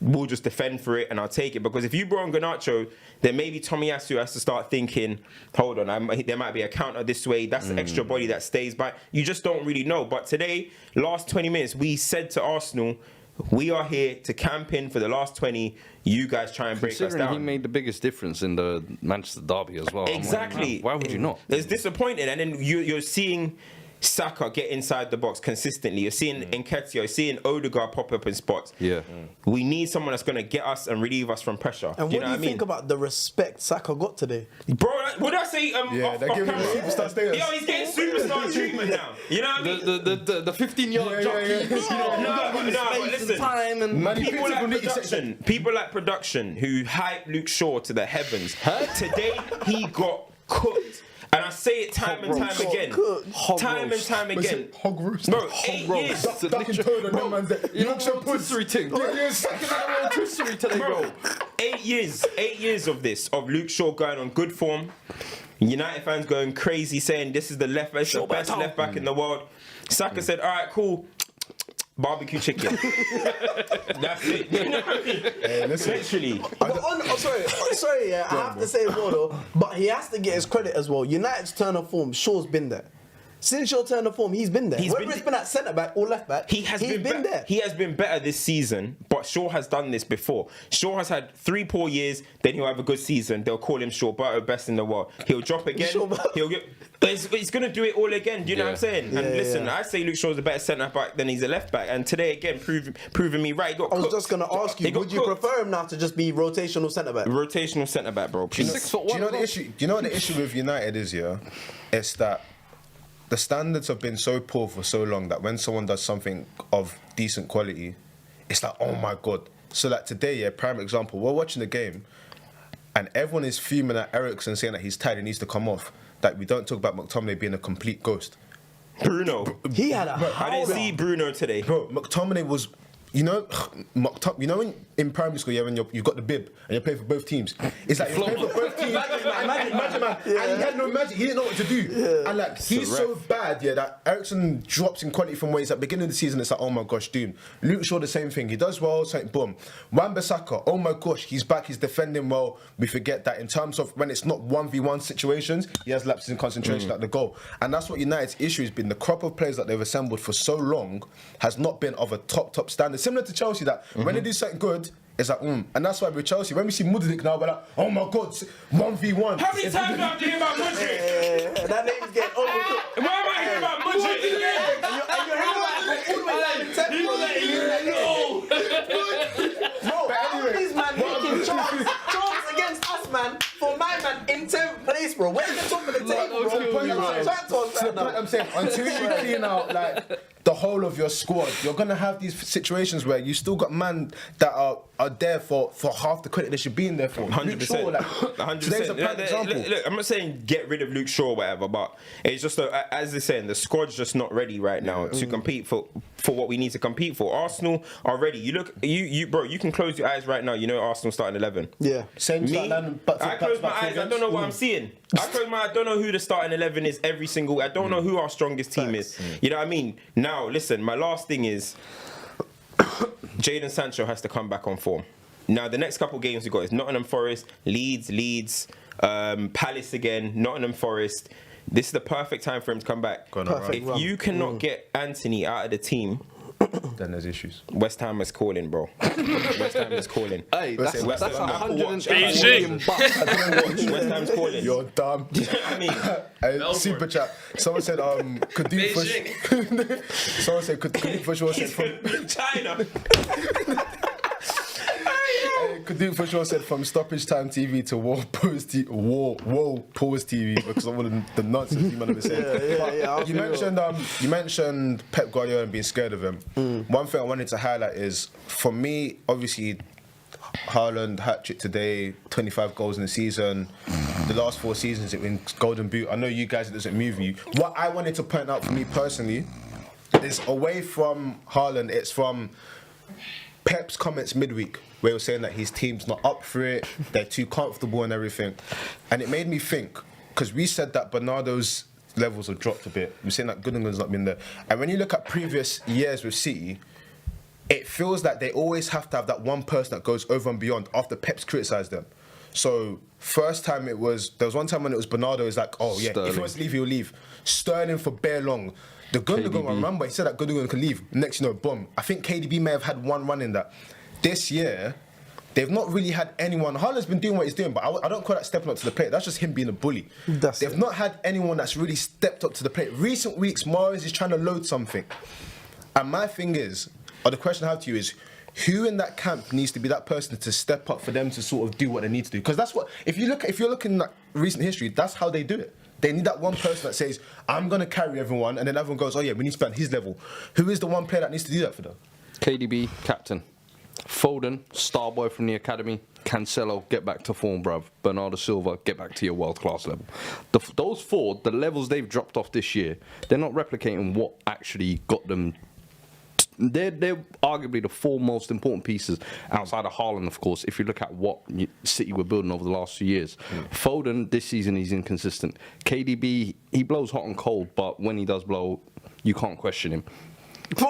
We'll just defend for it and I'll take it. Because if you brought on Garnacho, then maybe Tomiyasu has to start thinking, hold on, there might be a counter this way. That's the extra body that stays by. You just don't really know. But today, last 20 minutes, we said to Arsenal, we are here to camp in for the last 20. You guys try and break us Considering down. he made the biggest difference in the Manchester derby as well. I'm like, Exactly. man, why would you not? It's disappointing. And then you're seeing Saka get inside the box consistently. You're seeing Nketiah, you're seeing Odegaard pop up in spots. Yeah. We need someone that's going to get us and relieve us from pressure. And do you what know do you think about the respect Saka got today? Bro, what did I say? Yeah, they're giving him camera? superstar status. Yo, he's getting superstar treatment now. You know what I mean? The 15-yard jockey. But listen, Time and Man, people like production who hype Luke Shaw to the heavens. Today he got cooked. And I say it time and time again. Time and time again. Hog roast. Bro, 8 years. Duck and toad and no man's there. You know the rotisserie thing? Yeah, second Rotisserie today, bro. 8 years of this, of Luke Shaw going on good form. United fans going crazy saying this is the best left back in the world. Saka said, all right, cool. Barbecue chicken. That's it. You know what I mean? Literally. Sorry, yeah, I have to say as well though, but he has to get his credit as well. United's turn of form, Shaw's been there. Since your turn of form, he's been there. Whether it's been at centre back or left back, he's been there. He has been better this season, but Shaw has done this before. Shaw has had 3 poor years, then he'll have a good season. They'll call him Shawberto, best in the world. He'll drop again. He'll get. He's going to do it all again. Do you know what I'm saying? And listen, I say Luke Shaw's a better centre back than he's a left back. And today again, proving me right. I was just going to ask you, would you prefer him now to just be rotational centre back? Rotational centre back, bro. Do you know the issue? Do you know what the issue with United is? Yeah, it's that the standards have been so poor for so long that when someone does something of decent quality, it's like, oh my god. So like today, yeah, prime example, we're watching the game, and everyone is fuming at Eriksen saying that he's tired, he needs to come off. That we don't talk about McTominay being a complete ghost. Bruno. He had a I didn't see Bruno today. Bro, McTominay was, you know in primary school, yeah, when you've got the bib and you play for both teams, it's like you're playing for both teams. Imagine, man. And he had no magic. He didn't know what to do. And like he's so bad, yeah, that Eriksen drops in quality from where he's at beginning of the season. It's like, oh my gosh, doomed. Luke Shaw the same thing. He does well, something boom. Wan-Bissaka, oh my gosh, he's back. He's defending well. We forget that in terms of when it's not 1v1 situations, he has lapses in concentration at the goal. And that's what United's issue has been. The crop of players that they've assembled for so long has not been of a top standard. Similar to Chelsea, that when they do something good, it's like, And that's why with Chelsea, when we see Mudrik now, we're like, oh my god, 1v1. How many times have I heard about Mudrik? That name's getting overcooked. Why am I hearing about Mudrik Bro, these man making chance against us, man, for my man in 10th place, bro. Where's the top of the table, bro? I'm saying, until you clean out like the whole of your squad, you're gonna have these situations where you still got man that are there for half the credit they should be in there for. 100%. 100%. Today's a prime example. Look, I'm not saying get rid of Luke Shaw or whatever, but it's just as they're saying, the squad's just not ready right now to compete for what we need to compete for. Arsenal are ready. You look, bro, you can close your eyes right now. You know Arsenal starting 11. Yeah. Same I close my eyes. I don't know what I'm seeing. I close my eyes. I don't know who the starting 11 is every single. I don't know who our strongest team is. You know what I mean? Now, listen. My last thing is Jadon Sancho has to come back on form. Now, the next couple games we got is Nottingham Forest, Leeds, Palace again, Nottingham Forest. This is the perfect time for him to come back. If you cannot get Anthony out of the team, then there's issues. West Ham is calling, bro. West Ham is calling. Hey, that's West Ham. 180 million bucks. West Ham's calling. You're dumb. I mean, super chat. Someone said, could do for someone said, could do for sure said from China. Could do for sure said from StoppageTime TV to War Pause TV because of all the nonsense you might have said. You mentioned Pep Guardiola and being scared of him. One thing I wanted to highlight is, for me, obviously, Haaland hat-trick today, 25 goals in the season. The last 4 seasons it wins Golden Boot. I know you guys, it doesn't move you. What I wanted to point out for me personally is away from Haaland, it's from Pep's comments midweek where he was saying that his team's not up for it, they're too comfortable and everything. And it made me think, because we said that Bernardo's levels have dropped a bit. We're saying that Gundogan's not been there. And when you look at previous years with City, it feels like they always have to have that one person that goes over and beyond after Pep's criticised them. So first time there was one time when it was Bernardo, is like, oh yeah, Sterling. if he wants to leave, he'll leave. Sterling for bare long. The Gundogan, I remember he said that Gundogan can leave. Next, boom. I think KDB may have had one run in that. This year, they've not really had anyone. Haaland's been doing what he's doing, but I don't call that stepping up to the plate. That's just him being a bully. They've not had anyone that's really stepped up to the plate. Recent weeks, Mahrez is trying to load something. And my thing is, or the question I have to you is, who in that camp needs to be that person to step up for them to sort of do what they need to do? Because that's what, if you're looking at recent history, that's how they do it. They need that one person that says, I'm going to carry everyone, and then everyone goes, oh yeah, we need to be on his level. Who is the one player that needs to do that for them? KDB, captain. Foden, star boy from the academy. Cancelo, get back to form, bruv. Bernardo Silva, get back to your world-class level. Those four, the levels they've dropped off this year, they're not replicating what actually got them. They're arguably the four most important pieces outside of Haaland, of course, if you look at what City were building over the last few years. Foden, this season, he's inconsistent. KDB, he blows hot and cold, but when he does blow, you can't question him. What's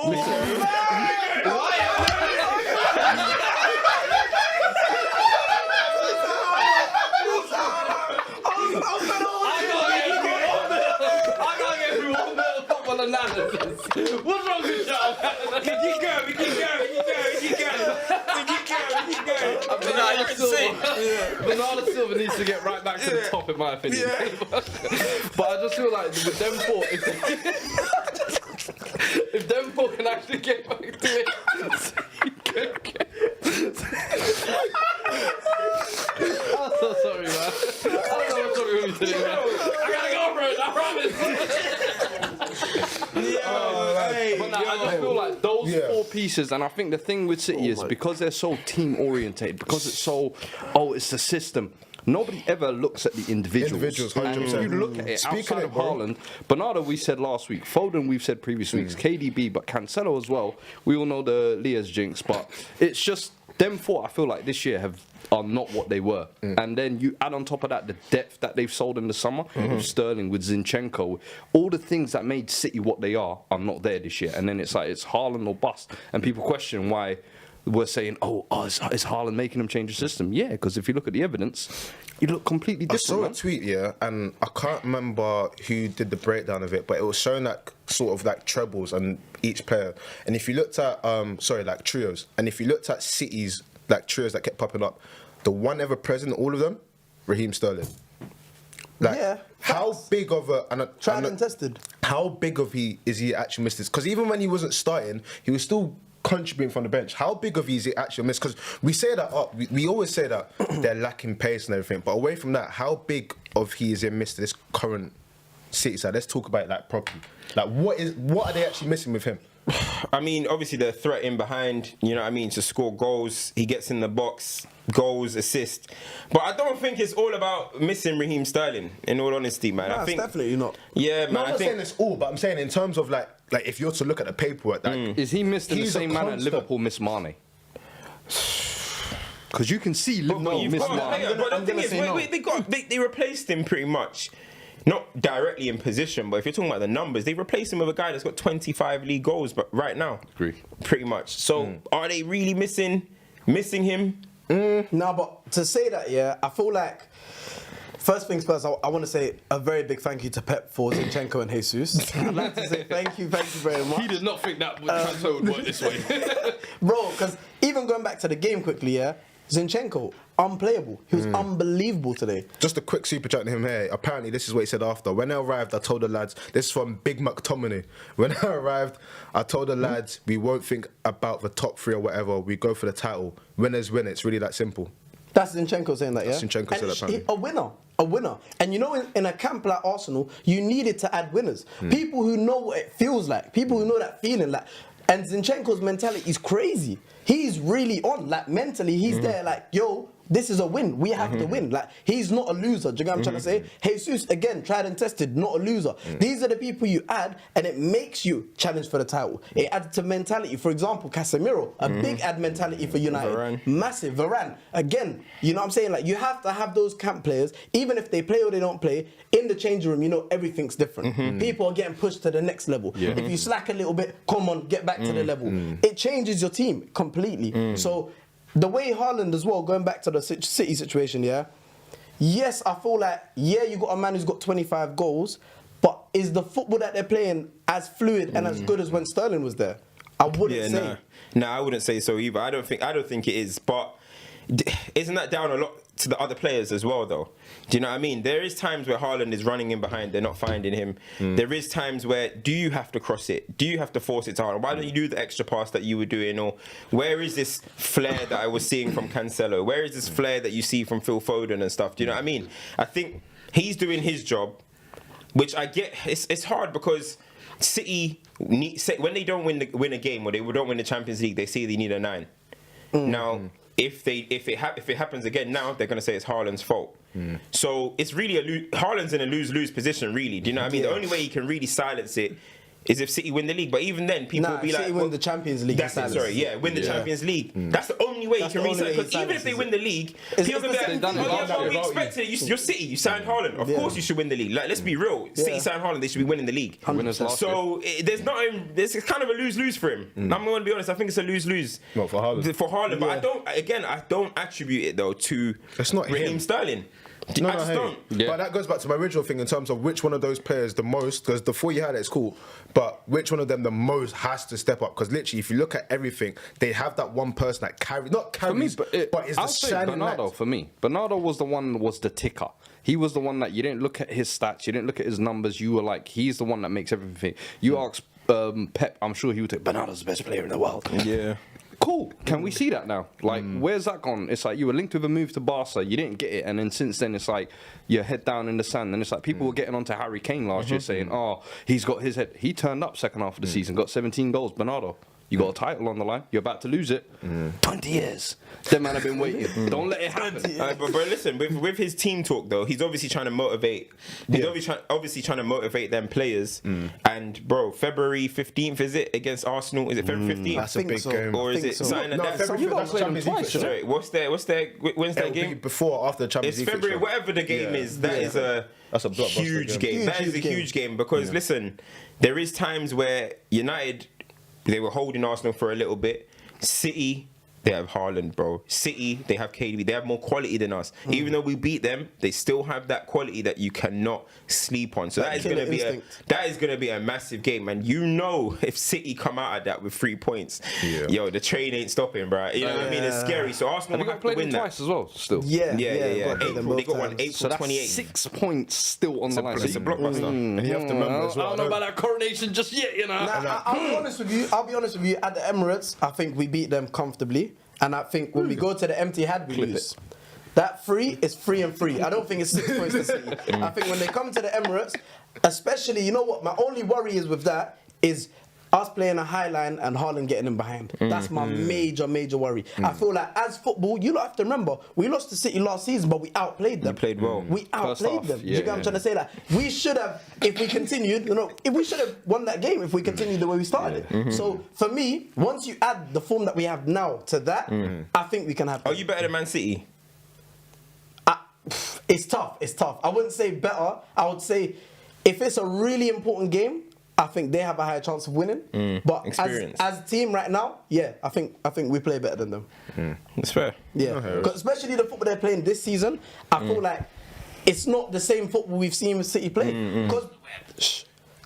wrong with y'all? We keep going. Bernardo Silva needs to get right back to the top, in my opinion. But I just feel like with them four, if them four can actually get back to it, I'm so sorry, man. I don't know what's wrong with me today, man. I gotta go, bro. I promise. But nah, I just feel like those four pieces, and I think the thing with City is because they're so team orientated, because it's so, it's the system. Nobody ever looks at the individuals. 100%. And if you look at it, outside of Haaland, Bernardo we said last week, Foden we've said previous weeks, KDB, but Cancelo as well. We all know the Leah's jinx, but it's just them four. I feel like this year are not what they were. And then you add on top of that the depth that they've sold in the summer with Sterling, with Zinchenko. All the things that made City what they are not there this year. And then it's like it's Haaland or bust. And people question why we're saying, is Haaland making them change the system? Yeah, because if you look at the evidence, you look completely different. I saw a tweet, and I can't remember who did the breakdown of it, but it was showing like sort of like trebles and each player. And if you looked at like trios, and if you looked at City's like trios that kept popping up, the one ever present, all of them, Raheem Sterling. Like, how big of a tried and tested? How big of is he actually missed this? Because even when he wasn't starting, he was still contributing from the bench. How big of is he actually missed? Because we say that we always say that they're lacking pace and everything, but away from that, how big of he is in missed this current City side? Let's talk about it like properly. Like what are they actually missing with him? I mean, obviously the threat in behind, you know what I mean, to score goals. He gets in the box, goals, assists. But I don't think it's all about missing Raheem Sterling, in all honesty, man. I think it's definitely not. Yeah, man. No, I'm not saying it's all, but I'm saying in terms of like if you're to look at the paperwork, like, is he missed in the same manner Liverpool missed Mane? Because you can see Liverpool missed Mane. But the thing is, they replaced him pretty much. Not directly in position, but if you're talking about the numbers, they replaced him with a guy that's got 25 league goals, but right now, pretty much. So are they really missing him? No, but to say that, I feel like first things first, I want to say a very big thank you to Pep for Zinchenko and Jesus. I'd like to say thank you very much. He did not think that transfer would work this way. Bro, because even going back to the game quickly, Zinchenko, unplayable. He was unbelievable today. Just a quick super chat to him here. Apparently, this is what he said after. When I arrived, I told the lads, this is from Big McTominay. When I arrived, I told the lads, we won't think about the top three or whatever. We go for the title. Winners win. It's really that simple. That's Zinchenko saying that, That's Zinchenko said that, apparently. A winner. And you know, in a camp like Arsenal, you needed to add winners. People who know what it feels like. People who know that feeling like. And Zinchenko's mentality is crazy. he's really on. Like mentally, he's there. Like, yo, this is a win. We have to win. Like, he's not a loser. Do you get what I'm trying to say? Jesus, again, tried and tested, not a loser. These are the people you add, and it makes you challenge for the title. It adds to mentality. For example, Casemiro, a big add mentality for United. Varane. Massive. Varane. Again, you know what I'm saying? Like, you have to have those camp players, even if they play or they don't play, in the changing room, you know, everything's different. People are getting pushed to the next level. If you slack a little bit, come on, get back to the level. It changes your team completely. So, the way Haaland as well, going back to the City situation, yes, I feel like, you got a man who's got 25 goals, but is the football that they're playing as fluid and as good as when Sterling was there? I wouldn't say. No, I wouldn't say so either. I don't think it is, but isn't that down a lot to the other players as well, though? Do you know what I mean? There is times where Haaland is running in behind, they're not finding him. There is times where, do you have to cross it? Do you have to force it to Haaland? Why don't you do the extra pass that you were doing? Or where is this flair that I was seeing from Cancelo? Where is this flair that you see from Phil Foden and stuff? Do you know what I mean? I think he's doing his job, which I get. It's hard because City, when they don't win a game or they don't win the Champions League, they say they need a 9. Now, if it happens again now, they're going to say it's Haaland's fault. So it's really Haaland's in a lose-lose position, really. Do you know what I mean? The only way he can really silence it is if City win the league. But even then, people will be City like, win the Champions League. That's it, sorry, win the Champions League. That's the only way he can resign. Because even if they win the league, people will be like, but we expected it. You're City, you signed Haaland. Of course you should win the league. Like, let's be real. City signed Haaland, they should be winning the league. So there's kind of a lose-lose for him. I'm going to be honest, I think it's a lose-lose. Not for Haaland. For Haaland, but I don't attribute it though to Raheem Sterling. No, I just don't. But that goes back to my original thing in terms of which one of those players the most, because the 4 you had, it's cool, but which one of them the most has to step up? Because literally, if you look at everything, they have that one person that carries, but is the I'll say shining Bernardo light. for me. Bernardo was the ticker. He was the one that you didn't look at his stats, you didn't look at his numbers. You were like, he's the one that makes everything. You ask Pep, I'm sure he would take Bernardo's the best player in the world. Yeah. Cool. Can we see that now? Like, where's that gone? It's like you were linked with a move to Barca, you didn't get it, and then since then it's like your head down in the sand. And it's like people were getting onto Harry Kane last year saying, "Oh, he's got his head." He turned up second half of the season, got 17 goals. Bernardo, you got a title on the line. You're about to lose it. 20 years. Them man have been waiting. Don't let it happen. But listen, with his team talk though, he's obviously trying to motivate. He's obviously trying to motivate them players. And bro, February 15th is it against Arsenal? Is it February 15th? That's a big game. Or is it something like that? February, that's Champions League. twice, What's their when's that It'll be game? before or after the Champions It's League. February, fixture. whatever the game is. That's a blockbuster huge game. game. That is a huge game because listen, there is times where United they were holding Arsenal for a little bit. City, they have Haaland, bro. City, they have KDB. They have more quality than us. Even though we beat them, they still have that quality that you cannot sleep on. So that is going to be a massive game. And you know, if City come out of that with 3 points, yo, the train ain't stopping, bro. You know what I mean? It's scary. So Arsenal have to win that. Twice as well. Still. Yeah. April, they got one April So that's 28th. 6 points still on the line. It's a blockbuster. And you have to remember as well. I don't know about that coronation just yet, you know. I'll be honest with you. At the Emirates, I think we beat them comfortably, and I think when we go to the empty head, we lose. That 3 is 3 and 3. I don't think it's 6 points to City. I think when they come to the Emirates, especially, you know what? My only worry is with that is us playing a high line and Haaland getting in behind. That's my major worry. I feel like as football, you have to remember, we lost to City last season, but we outplayed them. We played well. We outplayed them. You get what I'm trying to say? Like, we should have, if we continued, if we should have won that game if we continued the way we started. So for me, once you add the form that we have now to that, I think we can have. Are you better than Man City? It's tough. I wouldn't say better. I would say if it's a really important game, I think they have a higher chance of winning. But as a team right now, I think we play better than them. That's fair. Yeah, especially the football they're playing this season. I feel like it's not the same football we've seen with City play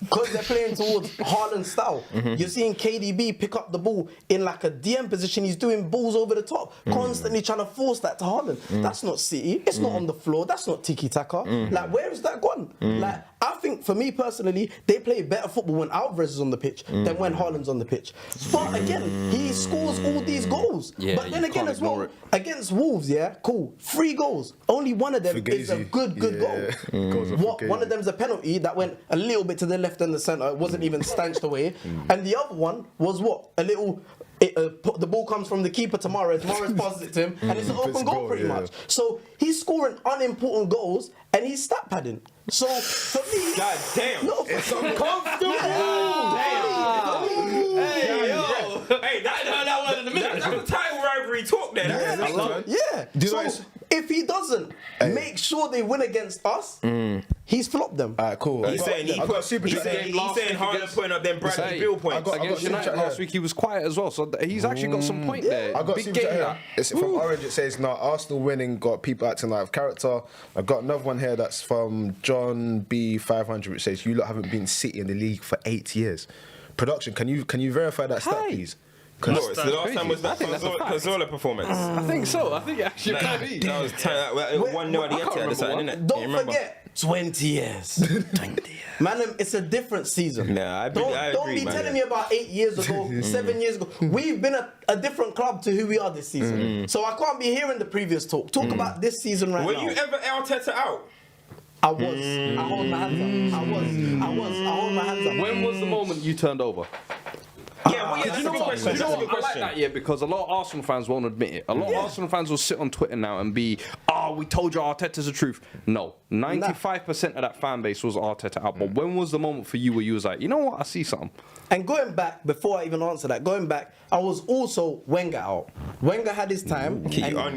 because they're playing towards Haaland style. You're seeing KDB pick up the ball in like a DM position. He's doing balls over the top, constantly trying to force that to Haaland. That's not City. It's not on the floor. That's not tiki-taka. Like, where is that gone? Like, I think for me personally, they play better football when Alvarez is on the pitch than when Haaland's on the pitch. But again, he scores all these goals. But then again as well, against Wolves, cool. 3 goals. Only one of them is a good goal. One of them's a penalty that went a little bit to the left and the centre. It wasn't even stanched away. And the other one was what? the ball comes from the keeper to Mahrez passes it to him, and it's an open goal pretty much. So he's scoring unimportant goals, and he's stat padding. So for me, God damn. no, It's uncomfortable. Hey, that was in the minute. That's the title rivalry talk there. yeah. Do you So know it's- if he doesn't make sure they win against us, he's flopped them. Alright, cool. He's saying I got a super chat. Haaland putting up them Bradley Bill points. I got Against super United chat last here. week, he was quiet as well, so he's actually got some point there. I got Big super game, chat here. that. It's from Orange. It says, "Now Arsenal winning got people acting out of character." I've got another one here that's from John B500, which says, "You lot haven't been City in the league for 8 years." Production, can you verify that stat, please? No, it's the last time was I that think that's a fact. Cazorla performance. I think so. I think it actually can be. That was 1-0 at the Etihad or something, innit? Don't You remember? forget, 20 years. 20 years. Man, it's a different season. Nah, I don't agree, be man. telling me about 8 years ago, 7 years ago. We've been a different club to who we are this season. So I can't be hearing the previous talk. Talk about this season right Were now. you ever Arteta out? I was. I hold my hands up. I hold my hands up. When was the moment you turned over? Yeah, that's a good question. You know That's a good what? I like question. that, yeah, because a lot of Arsenal fans won't admit it. A lot of Arsenal fans will sit on Twitter now and be, we told you Arteta's the truth. No, 95% of that fan base was Arteta out. But when was the moment for you where you was like, you know what, I see something? And going back, before I even answer that, going back, I was also Wenger out. Wenger had his time. Keep No.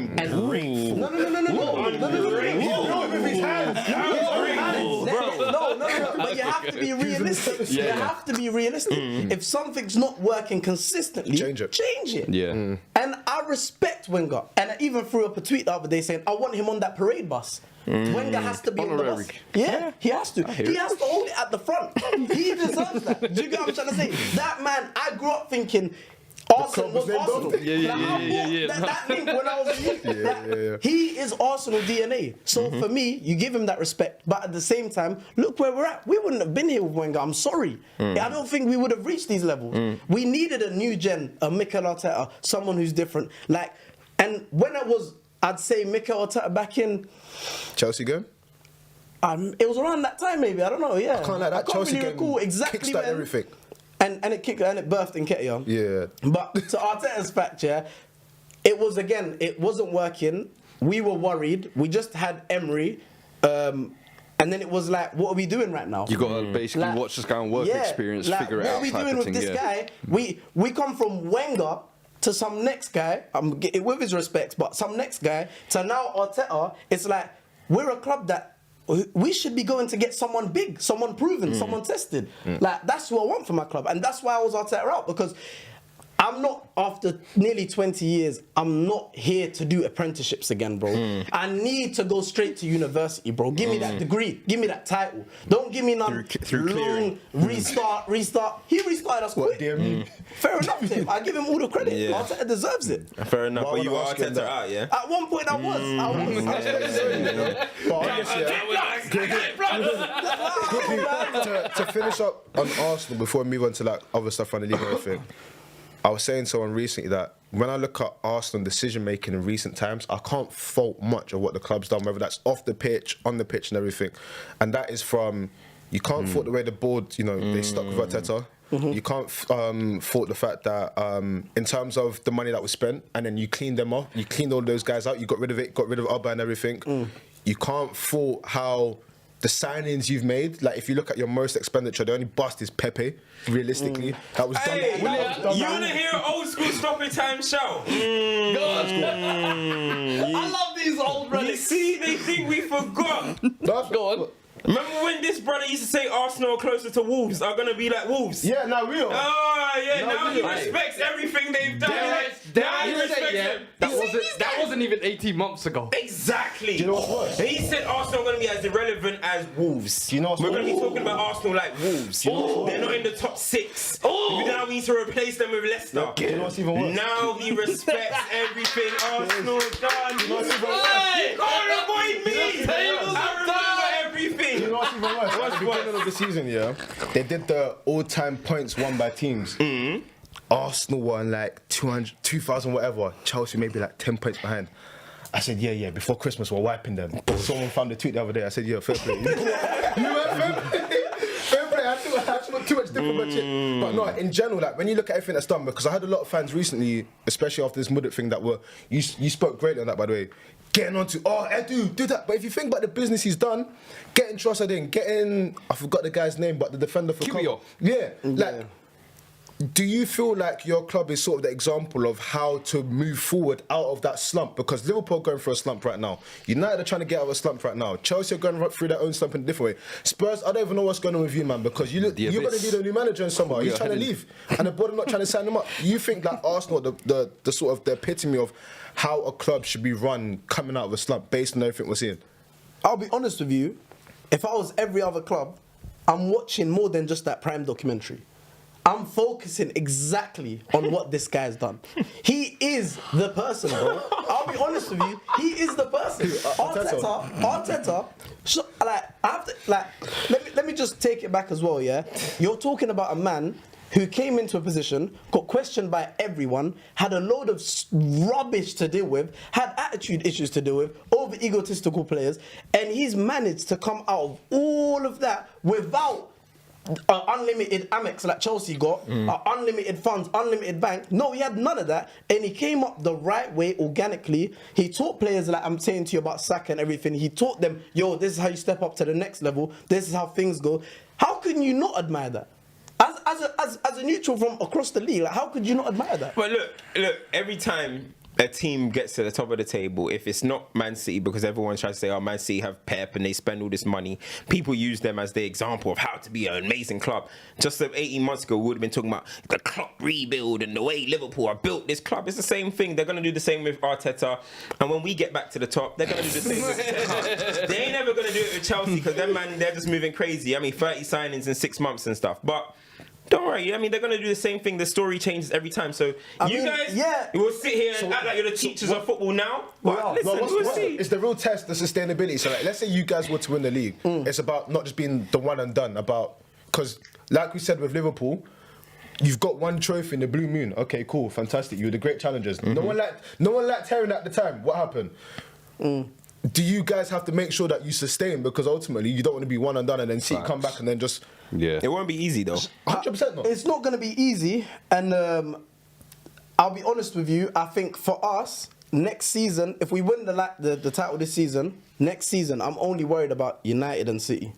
But you have to be realistic. You have to be realistic. If something's not working consistently, Change it. Yeah. And I respect Wenger. And I even threw up a tweet the other day saying, I want him on that parade bus. Wenger has to be on the bus. Honorary. Yeah, he has to. He has to hold it at the front. He deserves that. Do you get what I'm trying to say? That man, I grew up thinking Arsenal was Arsenal. That link when I was a youth. He is Arsenal DNA. So for me, you give him that respect. But at the same time, look where we're at. We wouldn't have been here with Wenger. I'm sorry. I don't think we would have reached these levels. We needed a new gen, a Mikel Arteta, someone who's different. And when I'd say Mikel Arteta back in Chelsea game. it was around that time, maybe. I don't know. Yeah, I can't like that. I can't Chelsea really game recall exactly kickstarted when. everything. And it kicked and it birthed Nketiah. Yeah. But to Arteta's fact, it wasn't working. We were worried. We just had Emery, and then it was like, what are we doing right now? You got to basically watch this guy on work experience, figure it out. What are we doing with this guy? We come from Wenger to some next guy, with his respects, but some next guy, to now Arteta. It's like, we're a club that we should be going to get someone big, someone proven, someone tested. Like, that's who I want for my club. And that's why I was Arteta out, because I'm not, after nearly 20 years, I'm not here to do apprenticeships again, bro. I need to go straight to university, bro. Give me that degree. Give me that title. Don't give me none through long restart. He restarted us quick. Fair enough to him. I give him all the credit. Yeah. Arteta deserves it. Fair enough, But I but you were wanna ask him Arteta that. out, yeah? At one point, I was. But honestly, to finish up on Arsenal before we move on to like other stuff on the league and everything, I was saying to someone recently that when I look at Arsenal decision making in recent times, I can't fault much of what the club's done, whether that's off the pitch, on the pitch, and everything. And that is from, you can't fault the way the board, they stuck with Arteta. You can't fault the fact that in terms of the money that was spent, and then you cleaned them up, you cleaned all those guys out, you got rid of it, got rid of Abba and everything. You can't fault how the signings you've made, like if you look at your most expenditure, the only bust is Pepe, realistically. That was done. Hey, that was done you that- want to hear an old school Stoppage Time show? I love these old You relics. see, they think we forgot. That's Go on. Remember when this brother used to say Arsenal are closer to Wolves, are going to be like Wolves? Yeah, now real. Oh, yeah, No, now he real. respects everything they've done. Now he You say, respects yeah, them. that You see these that guys? wasn't even 18 months ago. Exactly. Do you know what's worse? He said Arsenal are going to be as irrelevant as Wolves. Do you know what's We're going to be worse? talking about Arsenal like Wolves. They're not in the top 6. Now we need to replace them with Leicester. Do you know what's even worse? Now he respects everything Arsenal done. You know what's even worse? Hey! You can't avoid me. I remember everything. You know what's even worse? At the beginning of the season, yeah, they did the all-time points won by teams. Arsenal won like 2,000 whatever. Chelsea maybe like 10 points behind. I said, yeah, before Christmas we're wiping them. Someone found the tweet the other day. I said, yeah, fair play. You went fair play. Fair play. I too much different, but no, in general, like when you look at everything that's done, because I had a lot of fans recently, especially after this Mudrik thing, that were you spoke greatly on that, by the way. Getting onto Edu, do that. But if you think about the business he's done, getting Trossard in, getting I forgot the guy's name, but the defender for Kibio. Like, do you feel like your club is sort of the example of how to move forward out of that slump? Because Liverpool are going through a slump right now. United are trying to get out of a slump right now. Chelsea are going through their own slump in a different way. Spurs, I don't even know what's going on with you, man, because you're going to need a new manager in summer. He's trying to leave, and the board are not trying to sign him up. You think that Arsenal, the sort of the epitome of how a club should be run coming out of a slump based on everything we're seeing? I'll be honest with you. If I was every other club, I'm watching more than just that Prime documentary. I'm focusing exactly on what this guy's done. He is the person, bro. I'll be honest with you. He is the person. Arteta. So, like, I have to, like, let me just take it back as well. Yeah, you're talking about a man who came into a position, got questioned by everyone, had a load of rubbish to deal with, had attitude issues to deal with, over egotistical players, and he's managed to come out of all of that without unlimited Amex like Chelsea got, unlimited funds, unlimited bank. No, he had none of that, and he came up the right way organically. He taught players, like I'm saying to you about Saka and everything. He taught them, yo, this is how you step up to the next level. This is how things go. How can you not admire that? As a neutral from across the league, like, how could you not admire that? But look, every time a team gets to the top of the table, if it's not Man City, because everyone's trying to say, oh, Man City have Pep and they spend all this money, people use them as the example of how to be an amazing club. Just 18 months ago, we would have been talking about the club rebuild and the way Liverpool have built this club. It's the same thing. They're going to do the same with Arteta. And when we get back to the top, they're going to do the same with Arteta. They ain't never going to do it with Chelsea because they're just moving crazy. I mean, 30 signings in 6 months and stuff. But don't worry, I mean, they're going to do the same thing. The story changes every time. So you guys will sit here and act like you're the teachers of football now. But listen, we'll see. It's the real test, the sustainability. So, like, let's say you guys were to win the league. It's about not just being the one and done, because, like we said with Liverpool, you've got one trophy in the Blue Moon. Okay, cool, fantastic. You were the great challengers. No one liked Terry at the time. What happened? Do you guys have to make sure that you sustain? Because ultimately, you don't want to be one and done and then see it come back and then just... Yeah. It won't be easy, though. 100% not. It's not going to be easy. And I'll be honest with you. I think for us, next season, if we win the title this season, next season, I'm only worried about United and City.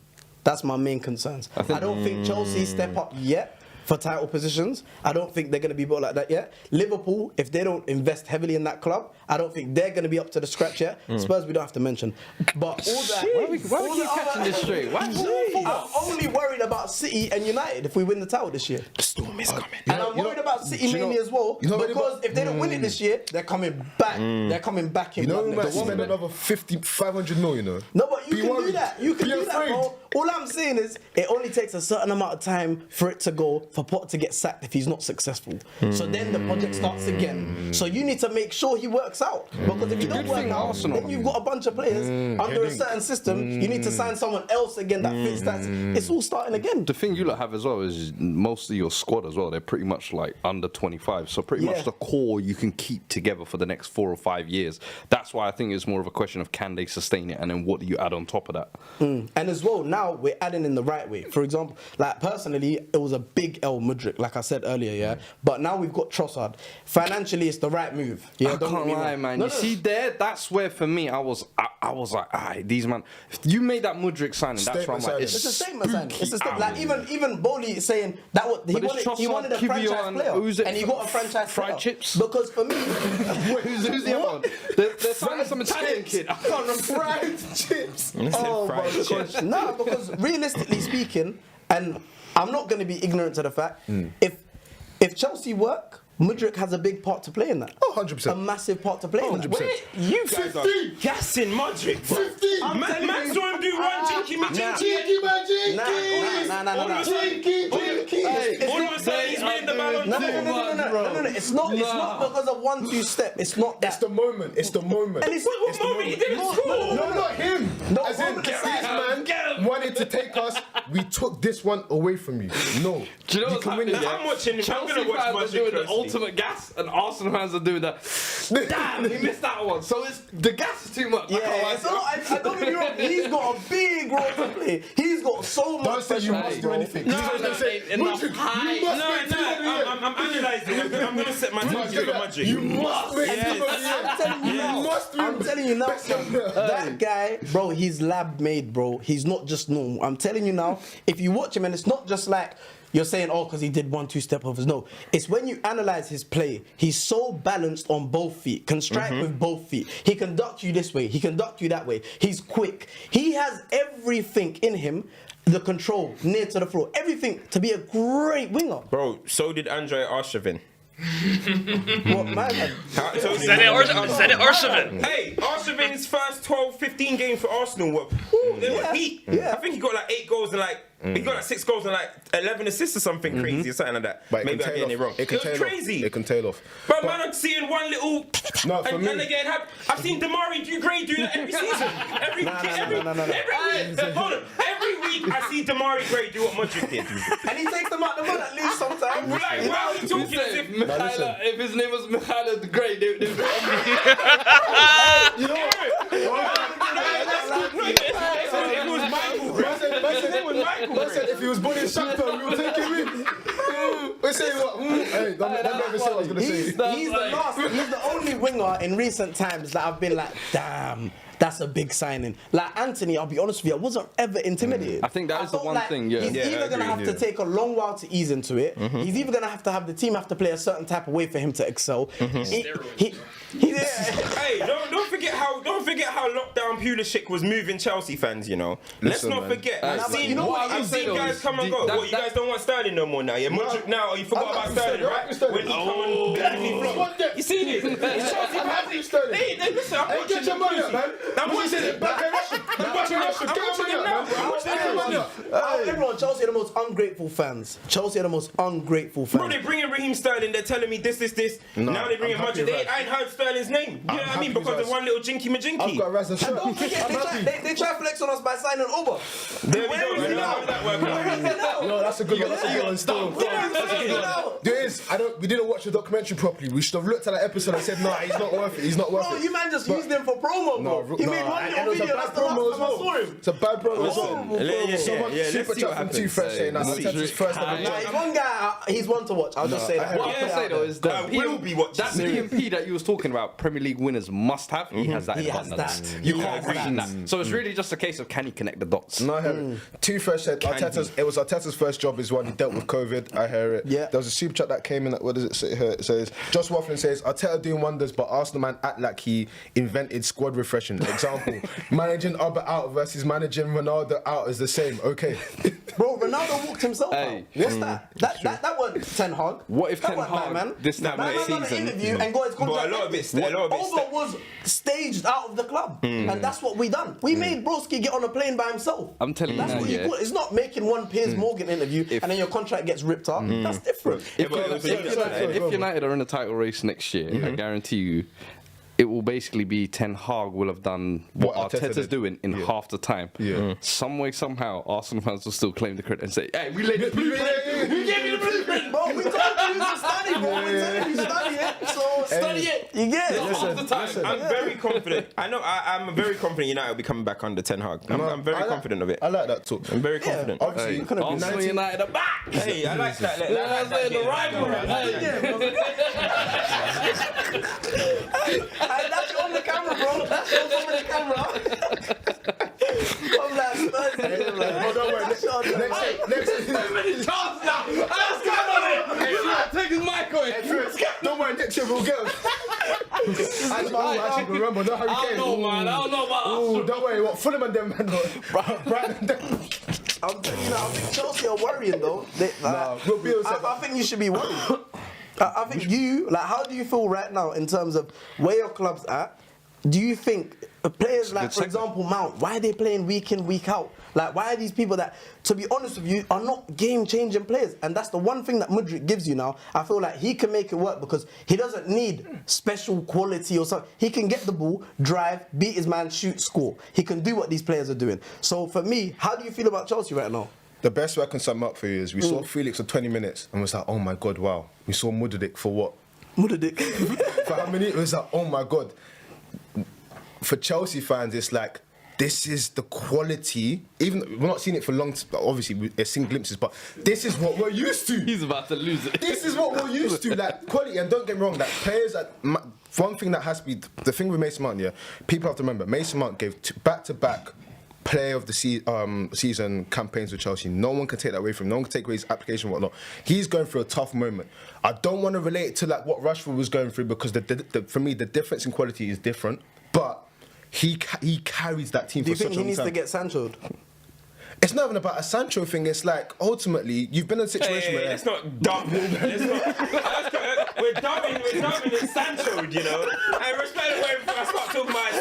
That's my main concerns. I don't think Chelsea step up yet for title positions. I don't think they're going to be built like that yet. Liverpool, if they don't invest heavily in that club, I don't think they're going to be up to the scratch yet. Spurs, we don't have to mention. But all that... Why are we catching this straight? I'm only worried about City and United if we win the title this year. The storm is coming. And I'm worried about City mainly as well, because if they don't win it this year, they're coming back. They're coming back in. You know, we might spend another 500 million, you know? No, but you can do that. You can do that, bro. All I'm saying is, it only takes a certain amount of time for it to go, for Potter to get sacked if he's not successful. So then the project starts again. So you need to make sure he works out. Because if you don't work out, then you've got a bunch of players under a certain system. You need to sign someone else again that fits that. It's all starting again. The thing you lot have as well is most of your squad as well, they're pretty much like under 25. So pretty much the core you can keep together for the next 4 or 5 years. That's why I think it's more of a question of can they sustain it and then what do you add on top of that? And as well, now we're adding in the right way. For example, like personally, it was a big L Mudrik, like I said earlier, But now we've got Trossard. Financially, it's the right move. Yeah, I can't lie, man. You see there, that's where for me I was like, alright, these man. If you made that Mudrik signing, that's why I'm like, it's a statement signing. It's a statement. Like even Bowley saying that he wanted a franchise player, and he got a franchise player. Fried chips. Because for me, who's the other one? They're signing some Italian kid. I can't remember. Fried chips. Oh my gosh. No, because realistically speaking, and I'm not going to be ignorant to the fact, if Chelsea work, Mudrik has a big part to play in that. Oh, 100%. A massive part to play in that. Wait, you guys are gassing Mudrik, bro. 15. Man saw him do one jinky. Nah. key. All of a sudden he's winning the Ballon No, d'Or. It's not because of 1-2 step. It's not that. It's the moment. It's the moment. And it's What moment he didn't score? No, not him. No, As in, moment this aside. man wanted to take us. We took this one away from you. No. Do you know what's can win happening? that. I'm watching. I'm Chelsea gonna watch fans are Magic doing the closely. ultimate gas, and Arsenal fans are doing the damn. He missed that one. So it's the gas is too much. Yeah, I don't get me wrong. He's got a big role to play. He's got so much. Don't say you must do anything. No, He's gonna say, enough Mudrik, hype. you must No, wait till the end of the year. I'm analysing. I'm gonna set my target for Magic. You must wait till the end of the year. I'm telling you You now. must win. I'm telling you now, son. That guy, bro, he's lab made, bro. He's not just normal. I'm telling you now. If you watch him, and it's not just like you're saying, oh, because he did 1-2 step overs. No, it's when you analyze his play. He's so balanced on both feet, can strike with both feet. He can duck you this way. He can duck you that way. He's quick. He has everything in him. The control, near to the floor, everything to be a great winger. Bro, so did Andrei Arshavin. What man? Said it Arshavin. Hey, Arshavin's first 12, 15 games for Arsenal were they were heat. Yeah. I think he got like 8 goals and like he got like 6 goals and like 11 assists or something crazy or something like that. But Maybe I'm getting it wrong. It was crazy. It can tail off. But man, I'm seeing one little. No, for and me- again, I've seen Damari Gray do that every season. Every week. Hold on. Every week I see Damari Gray do what Mudrik did. And he takes them out the mud at least sometimes. Like, why are we talking as if? listen. If his name was Mikhailo the Great, they would You know It was Michael Gray. Man said if he was born in Shakhtar, we would take him in. We're saying what? Hey, don't ever say what I was going to say. He's the only winger in recent times that I've been like, damn, that's a big signing. Like Anthony, I'll be honest with you, I wasn't ever intimidated. I think that is the felt one like thing, yeah. He's Yeah, either I going to agree, have to take a long while to ease into it. He's either going to have the team have to play a certain type of way for him to excel. Hey, don't forget how lockdown Pulisic was moving Chelsea fans. You know, let's Listen, not man. forget. I've seen, you know what I've I'm seen saying, guys though, come and is go. that- What, you guys don't want Sterling no more now? Yeah, Mudrik now. You forgot about Sterling, right? When he come and barely flop. You see this? It's Chelsea fans. They listen. I'm watching Get your them money up, closely. man. I'm watching it. I'm watching them now. I'm watching them now. Everyone, Chelsea are the most ungrateful fans. Chelsea are the most ungrateful Bro, fans. they bringing Raheem Sterling. They're telling me this. Now they bringing I'm happy Mudrik. with I ain't heard Sterling's name. You know what I mean? happy Because with of us. one little jinky I've majinky. got Raz and shirt. Don't forget, I'm happy. they try flex on us by signing Oba. There we Where go. is he How now? did that work out? Where is he now? No, that's a good one. That's a good one. Still. Now? There is. We didn't watch the documentary properly. We should have looked at that episode and said, no, he's not worth it. He's not worth Bro, it. you man just used him for promo, bro. He made one and little it was a video. bad That's the last promo as time I well. saw him. It's a bad promo as well. Someone Let's super see chat what from Too happens. Fresh saying that Arteta's first ever Nah, he's one guy. He's one to watch. I'll just say that. What I'm gonna say though is that I will be watching. that PMP that you was talking about, Premier League winners must have. He has that He in has abundance. that. You He can't has question that. that. So it's really just a case of can he connect the dots. No, I heard it. Too Fresh said it was Arteta's first job is when he dealt with COVID. I heard it. Yeah. There was a super chat that came in. What does it say here? It says, Josh Wafflin says, Arteta doing wonders, but Arsenal man act like he invented squad refreshing. Example, managing Albert out versus managing Ronaldo out is the same. Okay. Bro, Ronaldo walked himself Hey. out. What's that? That wasn't Ten Hag. What if That Ten wasn't Hag man? this time Man next done an season- interview and got his contract. But a lot of it. Over was staged out of the club, and that's what we done. We made Broski get on a plane by himself. I'm telling you That's now, what you yeah. call it. It's not making one Piers Morgan interview and then your contract gets ripped up. That's different. If United are in the title race next year, I guarantee you, it will basically be Ten Hag will have done what What Arteta Arteta's did. doing in half the time. Yeah. Some way, somehow, Arsenal fans will still claim the credit and say, "Hey, we laid the blueprint. We gave you the blueprint, Bro, we told you to study, bro. We told you to study it. So Study it. You get it. Half the time." I'm very confident. I know. I'm very confident United will be coming back under Ten Hag. I'm very confident of it. I like that talk. I'm very confident. Obviously, Hey, you couldn't be Arsenal 19. United are back. Hey, I like that. You know what I'm saying? The rivalry. Hey, that's on the camera, bro. That's on the camera. I'm like, Oh, don't worry. Next Take his mic away. don't worry, next year we'll get him. I actually remember, not Harry I Kane. don't know, man. I don't know about Ooh, don't worry, what Fulham and them, man. Brighton and them. I'm telling you now, I think Chelsea are worrying though. we'll be upset, I think you should be worried. I think how do you feel right now in terms of where your club's at? Do you think players like, good for example, Mount, why are they playing week in, week out? Like, why are these people that, to be honest with you, are not game-changing players? And that's the one thing that Mudryk gives you now. I feel like he can make it work because he doesn't need special quality or something. He can get the ball, drive, beat his man, shoot, score. He can do what these players are doing. So for me, how do you feel about Chelsea right now? The best way I can sum up for you is we saw Felix for 20 minutes and was like, oh my God, wow. We saw Mudryk for what? Mudryk. For how many? It was like, oh my God. For Chelsea fans, it's like, this is the quality. Even we're not seeing it for long. Obviously, we're seeing glimpses, but this is what we're used to. He's about to lose it. This is what we're used to. Like quality, and don't get me wrong. Like players, one thing that has to be the thing with Mason Mount. Yeah, people have to remember. Mason Mount gave back-to-back player of the season campaigns with Chelsea. No one can take that away from him. No one can take away his application and whatnot. He's going through a tough moment. I don't want to relate it to like what Rashford was going through because for me the difference in quality is different, but. He carries that team Do for such a long time. you think he needs to get Sancho'd? It's not even about a Sancho thing. It's like ultimately you've been in a situation where it's not dumb. We're dubbing it Sancho, you know. And respect the way I start talking about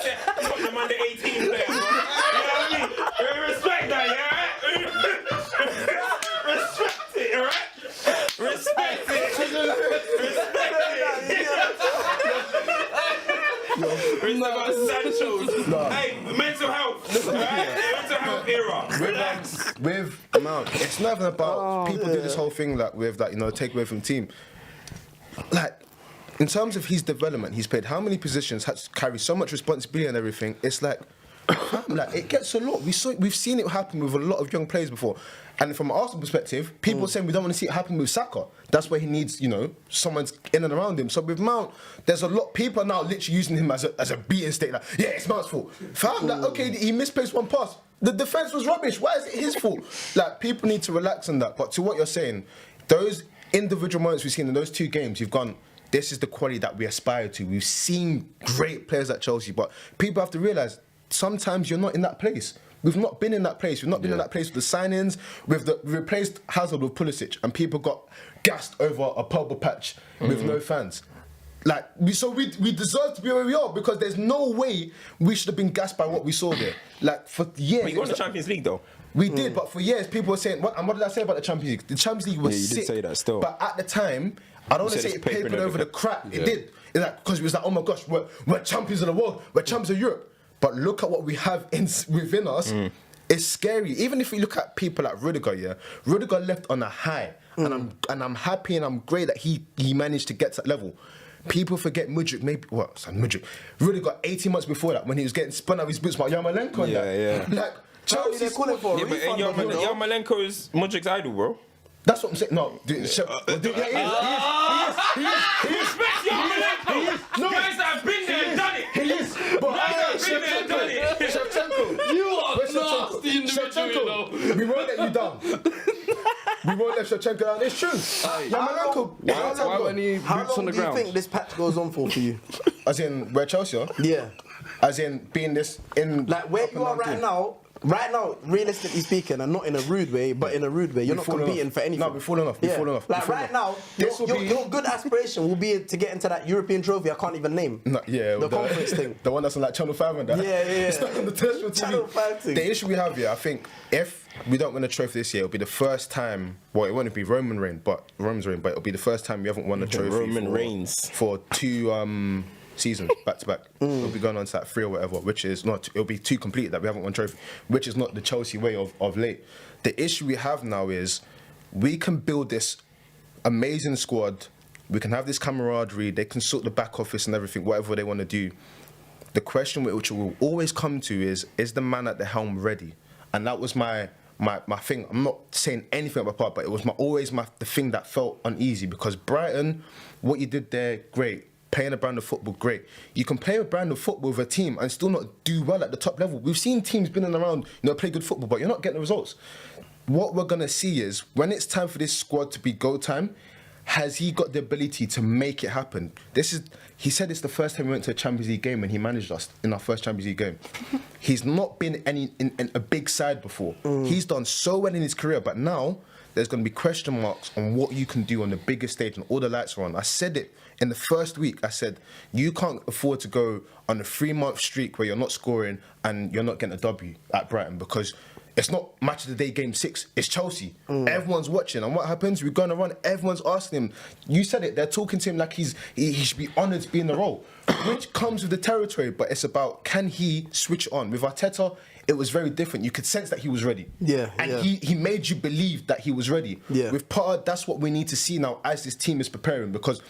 the under 18 player. You know what I mean? Respect that, yeah. Respect it, alright. Respect it. It's about Sancho's. Hey, mental health. Right? Mental health era. Relax. with Mount, it's not even about people do this whole thing like with that, you know, take away from the team. Like, in terms of his development, he's played how many positions, has to carry so much responsibility and everything. It's like it gets a lot. We've seen it happen with a lot of young players before. And from an Arsenal perspective, people are saying we don't want to see it happen with Saka. That's where he needs, you know, someone's in and around him. So with Mount, there's a lot. People are now literally using him as a beating state. Like, yeah, it's Mount's fault. Fam, like, okay, he misplaced one pass. The defense was rubbish. Why is it his fault? Like, people need to relax on that. But to what you're saying, those individual moments we've seen in those two games, you've gone, this is the quality that we aspire to. We've seen great players at Chelsea, but people have to realise sometimes you're not in that place. We've not been in that place. We've not been in that place with the signings. We replaced Hazard with Pulisic, and people got gassed over a purple patch with no fans. Like we deserve to be where we are because there's no way we should have been gassed by what we saw there. Like for years. But you won the Champions League though. We did, but for years people were saying, what did I say about the Champions League? The Champions League was you sick. did say that still. But at the time, I don't want to say it papered over the crap. It did. Because it was like, oh my gosh, we're champions of the world. We're champions of Europe. But look at what we have within us. It's scary. Even if we look at people like Rudiger, yeah, Rudiger left on a high, and I'm happy and I'm great that he managed to get to that level. People forget Mudryk, Rudiger 18 months before that when he was getting spun out of his boots by Yarmolenko and that. Yeah. Like Chelsea, they're calling for a refund. Yarmolenko is Mudryk's idol, bro. that's what I'm saying. No, dude, he is. Respect Yarmolenko. No. Guys that have been there and done it. He is. But Shevchenko. You are nasty individual, you know. We won't let you down. We won't let Shevchenko down. It's true. Yarmolenko. Why weren't he How boots on long the do you ground? think this patch goes on for you? As in, where Chelsea are? Yeah. As in, being this in... Like where up you and are down team. right now, realistically speaking, and not in a rude way, but in a rude way, you're not falling competing off. for anything. No, we're falling off. We're falling off. Like We're falling right off. now, This will be- your good aspiration will be to get into that European trophy I can't even name. No, yeah, The conference thing. The one that's on like Channel 5 and that. Yeah. It's not on the terrestrial TV. Channel 5 thing. The issue we have here, I think, if we don't win a trophy this year, it'll be the first time. Well, it won't be Roman's reign, but it'll be the first time we haven't won a trophy. Roman Reigns. For two seasons back to back. It'll be going on to like 3 or whatever, which is not. It'll be 2 complete that we haven't won a trophy, which is not the Chelsea way of late. The issue we have now is we can build this amazing squad. We can have this camaraderie. They can sort the back office and everything, whatever they want to do. The question which will always come to is the man at the helm ready? And that was my thing. I'm not saying anything about part, but it was the thing that felt uneasy because Brighton, what you did there, great. Playing a brand of football, great. You can play a brand of football with a team and still not do well at the top level. We've seen teams been around, play good football, but you're not getting the results. What we're gonna see is when it's time for this squad to be go time, has he got the ability to make it happen? He said it's the first time we went to a Champions League game when he managed us in our first Champions League game. He's not been in a big side before. He's done so well in his career, but now there's going to be question marks on what you can do on the biggest stage and all the lights are on. I said it in the first week. I said, you can't afford to go on a 3-month streak where you're not scoring and you're not getting a W at Brighton, because it's not match of the day game 6. It's Chelsea. Everyone's watching. And what happens? We're going to run. Everyone's asking him. You said it. They're talking to him like he should be honoured to be in the role, which comes with the territory. But it's about, can he switch on? With Arteta, it was very different. You could sense that he was ready. Yeah. And he made you believe that he was ready. Yeah. With Potter, that's what we need to see now as this team is preparing, because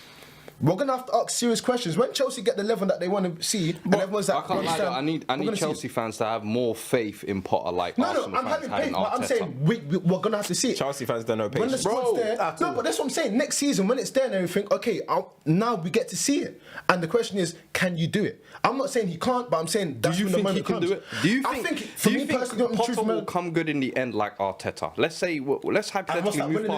we're going to have to ask serious questions. When Chelsea get the level that they want to see, and everyone's like, I can't lie, though, I need Chelsea fans to have more faith in Potter, like Arsenal I'm fans having had in faith, but I'm Arteta. saying we're going to have to see it. Chelsea fans don't know When the patience. squad's there, no, but that's what I'm saying. Next season, when it's there and everything, okay, now we get to see it. And the question is, can you do it? I'm not saying he can't, but I'm saying that's Do you when the think he moment can comes. do it? I think, for me personally, Potter will come good in the end like Arteta? Let's say, let's hypothetically that, move winning the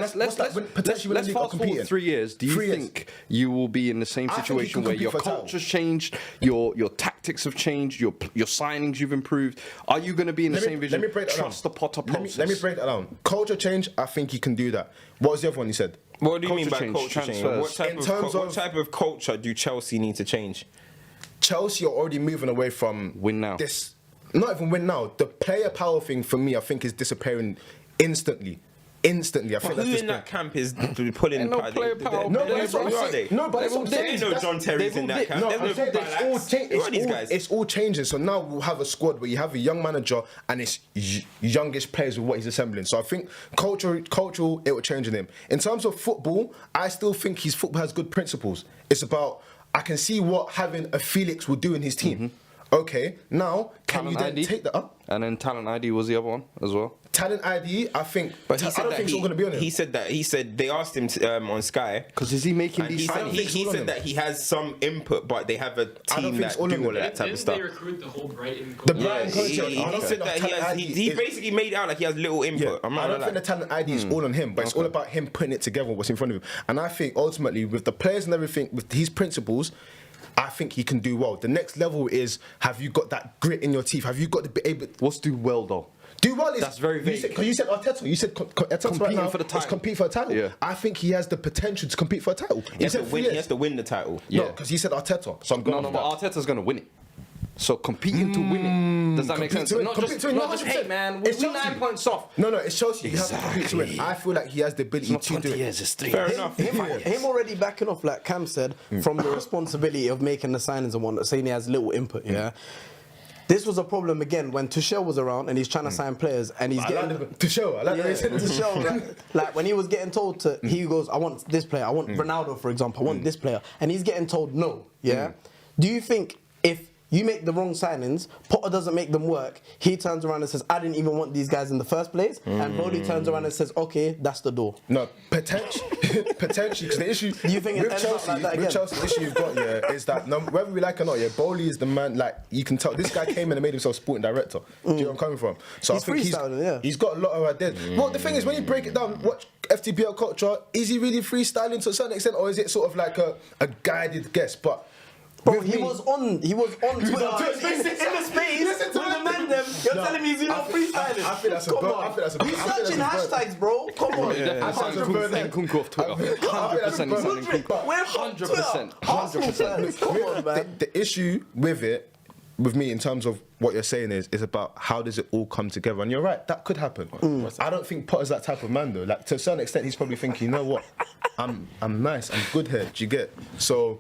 past. league? Let's What's that, potentially winning the league or fast forward competing? 3 years. Do you 3 years. think you will be in the same I think he situation can where compete your for a title. culture's changed, your tactics have changed, your signings you've improved? Are you going to be in the same vision? Let me break that Trust down. the Potter process. Let me break that down. Culture change, I think he can do that. What was the other one you said? What do you mean Culture by change, culture change? transfers. What type of culture do Chelsea need to change? Chelsea are already moving away from Win now. This, not even win now. The player power thing for me, I think, is disappearing instantly. I think But that's who in disappearing. that camp is pulling? Ain't no player power. No, but Who that's what I'm are they? saying. No, but that's what I'm There saying. ain't no That's- John Terry's in that camp. No, There's I'm no saying Ballads. Who are these guys? it's all changing. So now we'll have a squad where you have a young manager and it's youngish players with what he's assembling. So I think cultural, it will change in him. In terms of football, I still think his football has good principles. It's about, I can see what having a Felix will do in his team. Okay, now can Talent you then ID. take that up? And then Talent ID was the other one as well. Talent ID, I think, But he I said don't that think it's all going to be on him. he said they asked him on Sky. Because is he making And these he said, signings? he all on him. said that he has some input, but they have a think team it's that all on do him. all of that type Didn't of stuff. they recruit the whole Brighton? The coach? Brighton coach, He I don't said think that the talent ID he is- basically made it out like he has little input. I'm not I don't gonna think the lie. talent ID is all on him, but it's all about him putting it together, what's in front of him. And I think ultimately, with the players and everything, with his principles, I think he can do well. The next level is, have you got that grit in your teeth? Have you got to be able What's do well though? do well? Is, That's very vague. Because you said Arteta. You said Arteta right Competing now for the is title. compete for a title. Yeah. I think he has the potential to compete for a title. He has to said win. 3 He years. has to win the title. No, Yeah. because he said Arteta. So I'm going No, off but that. Arteta's going to win it. So competing to win it. Does that make Compete sense? to win, Not compete just, to win, not no, just 100%. hey man, It's we're Chelsea. 9 points off. No, it's Chelsea. You have to compete to win. Exactly. I feel like he has the ability Not to do 20 it. years, it's 3 Fair years. enough. Him already backing off, like Cam said, from the responsibility of making the signings and whatnot, saying he has little input, yeah? This was a problem again when Tuchel was around and he's trying to sign players and he's I getting... like the show. I like the way he said it. Tuchel, like when he was getting told to... He goes, I want this player, I want Ronaldo, for example, I want this player. And he's getting told no, yeah? Do you think if you make the wrong signings, Potter doesn't make them work, he turns around and says, I didn't even want these guys in the first place, and Bowley turns around and says, okay, that's the door. No, potentially, because the issue You think it with ends up Chelsea, like that with again? Chelsea, the issue you've got is that whether we like it or not, Bowley is the man. Like you can tell, this guy came in and made himself sporting director. Do you know where I'm coming from? So He's I think freestyling, yeah. he's got a lot of ideas. Well, the thing is, when you break it down, watch FTBL culture. Is he really freestyling to a certain extent, or is it sort of like a guided guess? But Bro, with he me- was on Twitter on Twitter? in the space Listen with to the him. man them. You're No, telling me he's not freestyling. I think that's a Come bird. on. I think that's a bird. He's I think searching that's a bird. hashtags, bro. Come on. Yeah, I think that's a bird. Kunku off Twitter. 100% he's signing Kunku. We're from 100%. Arsenal 100%. fans. Come on, man. The issue with me in terms of what you're saying is about how does it all come together, and you're right, that could happen. I don't think Potter's that type of man though. Like to a certain extent, he's probably thinking, you know what, I'm nice, I'm good here. Do you get? So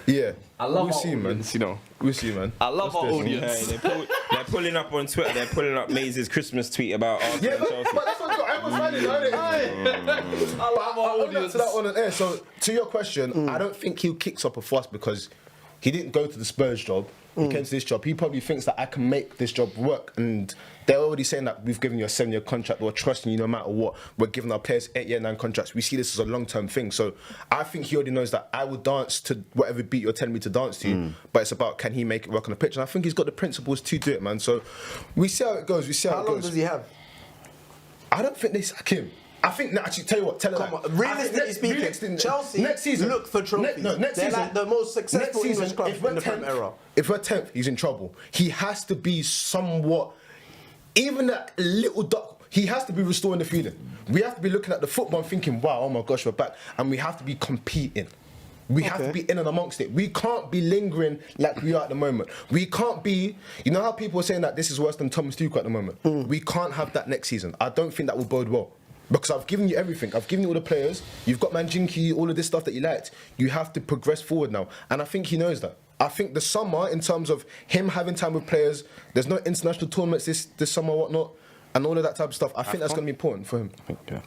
yeah, I love we'll our see, man. audience, you know. We'll see, man. I love our audience. They're pulling up on Twitter. They're pulling up Maze's Christmas tweet about Arsenal Yeah, and Chelsea. but that's what I was finding. I love our I'll get audience. to that on the air. So to your question, I don't think he'll kick up a fuss because he didn't go to the Spurs job. He came to this job. He probably thinks that I can make this job work. And they're already saying that we've given you a 7-year contract. We're trusting you no matter what. We're giving our players 8-year, 9 contracts. We see this as a long-term thing. So I think he already knows that I will dance to whatever beat you're telling me to dance to. But it's about, can he make it work on the pitch? And I think he's got the principles to do it, man. So we see how it goes. We see how How it long goes. does he have? I don't think they sack him. I think, no, actually, tell you what, tell her Come that. on, realistically speaking, Chelsea next season, look for trophies. Next They're season, like the most successful next English club if we're in the Prem 10th era. If we're 10th, he's in trouble. He has to be somewhat, even that little duck. he has to be restoring the feeling. We have to be looking at the football and thinking, wow, oh my gosh, we're back. And we have to be competing. We have to be in and amongst it. We can't be lingering like we are at the moment. We can't be, you know how people are saying that this is worse than Thomas Tuchel at the moment? We can't have that next season. I don't think that will bode well. Because I've given you everything. I've given you all the players. You've got Manjinki, all of this stuff that you liked. You have to progress forward now. And I think he knows that. I think the summer, in terms of him having time with players, there's no international tournaments this summer, whatnot, and all of that type of stuff. I think that's going to be important for him,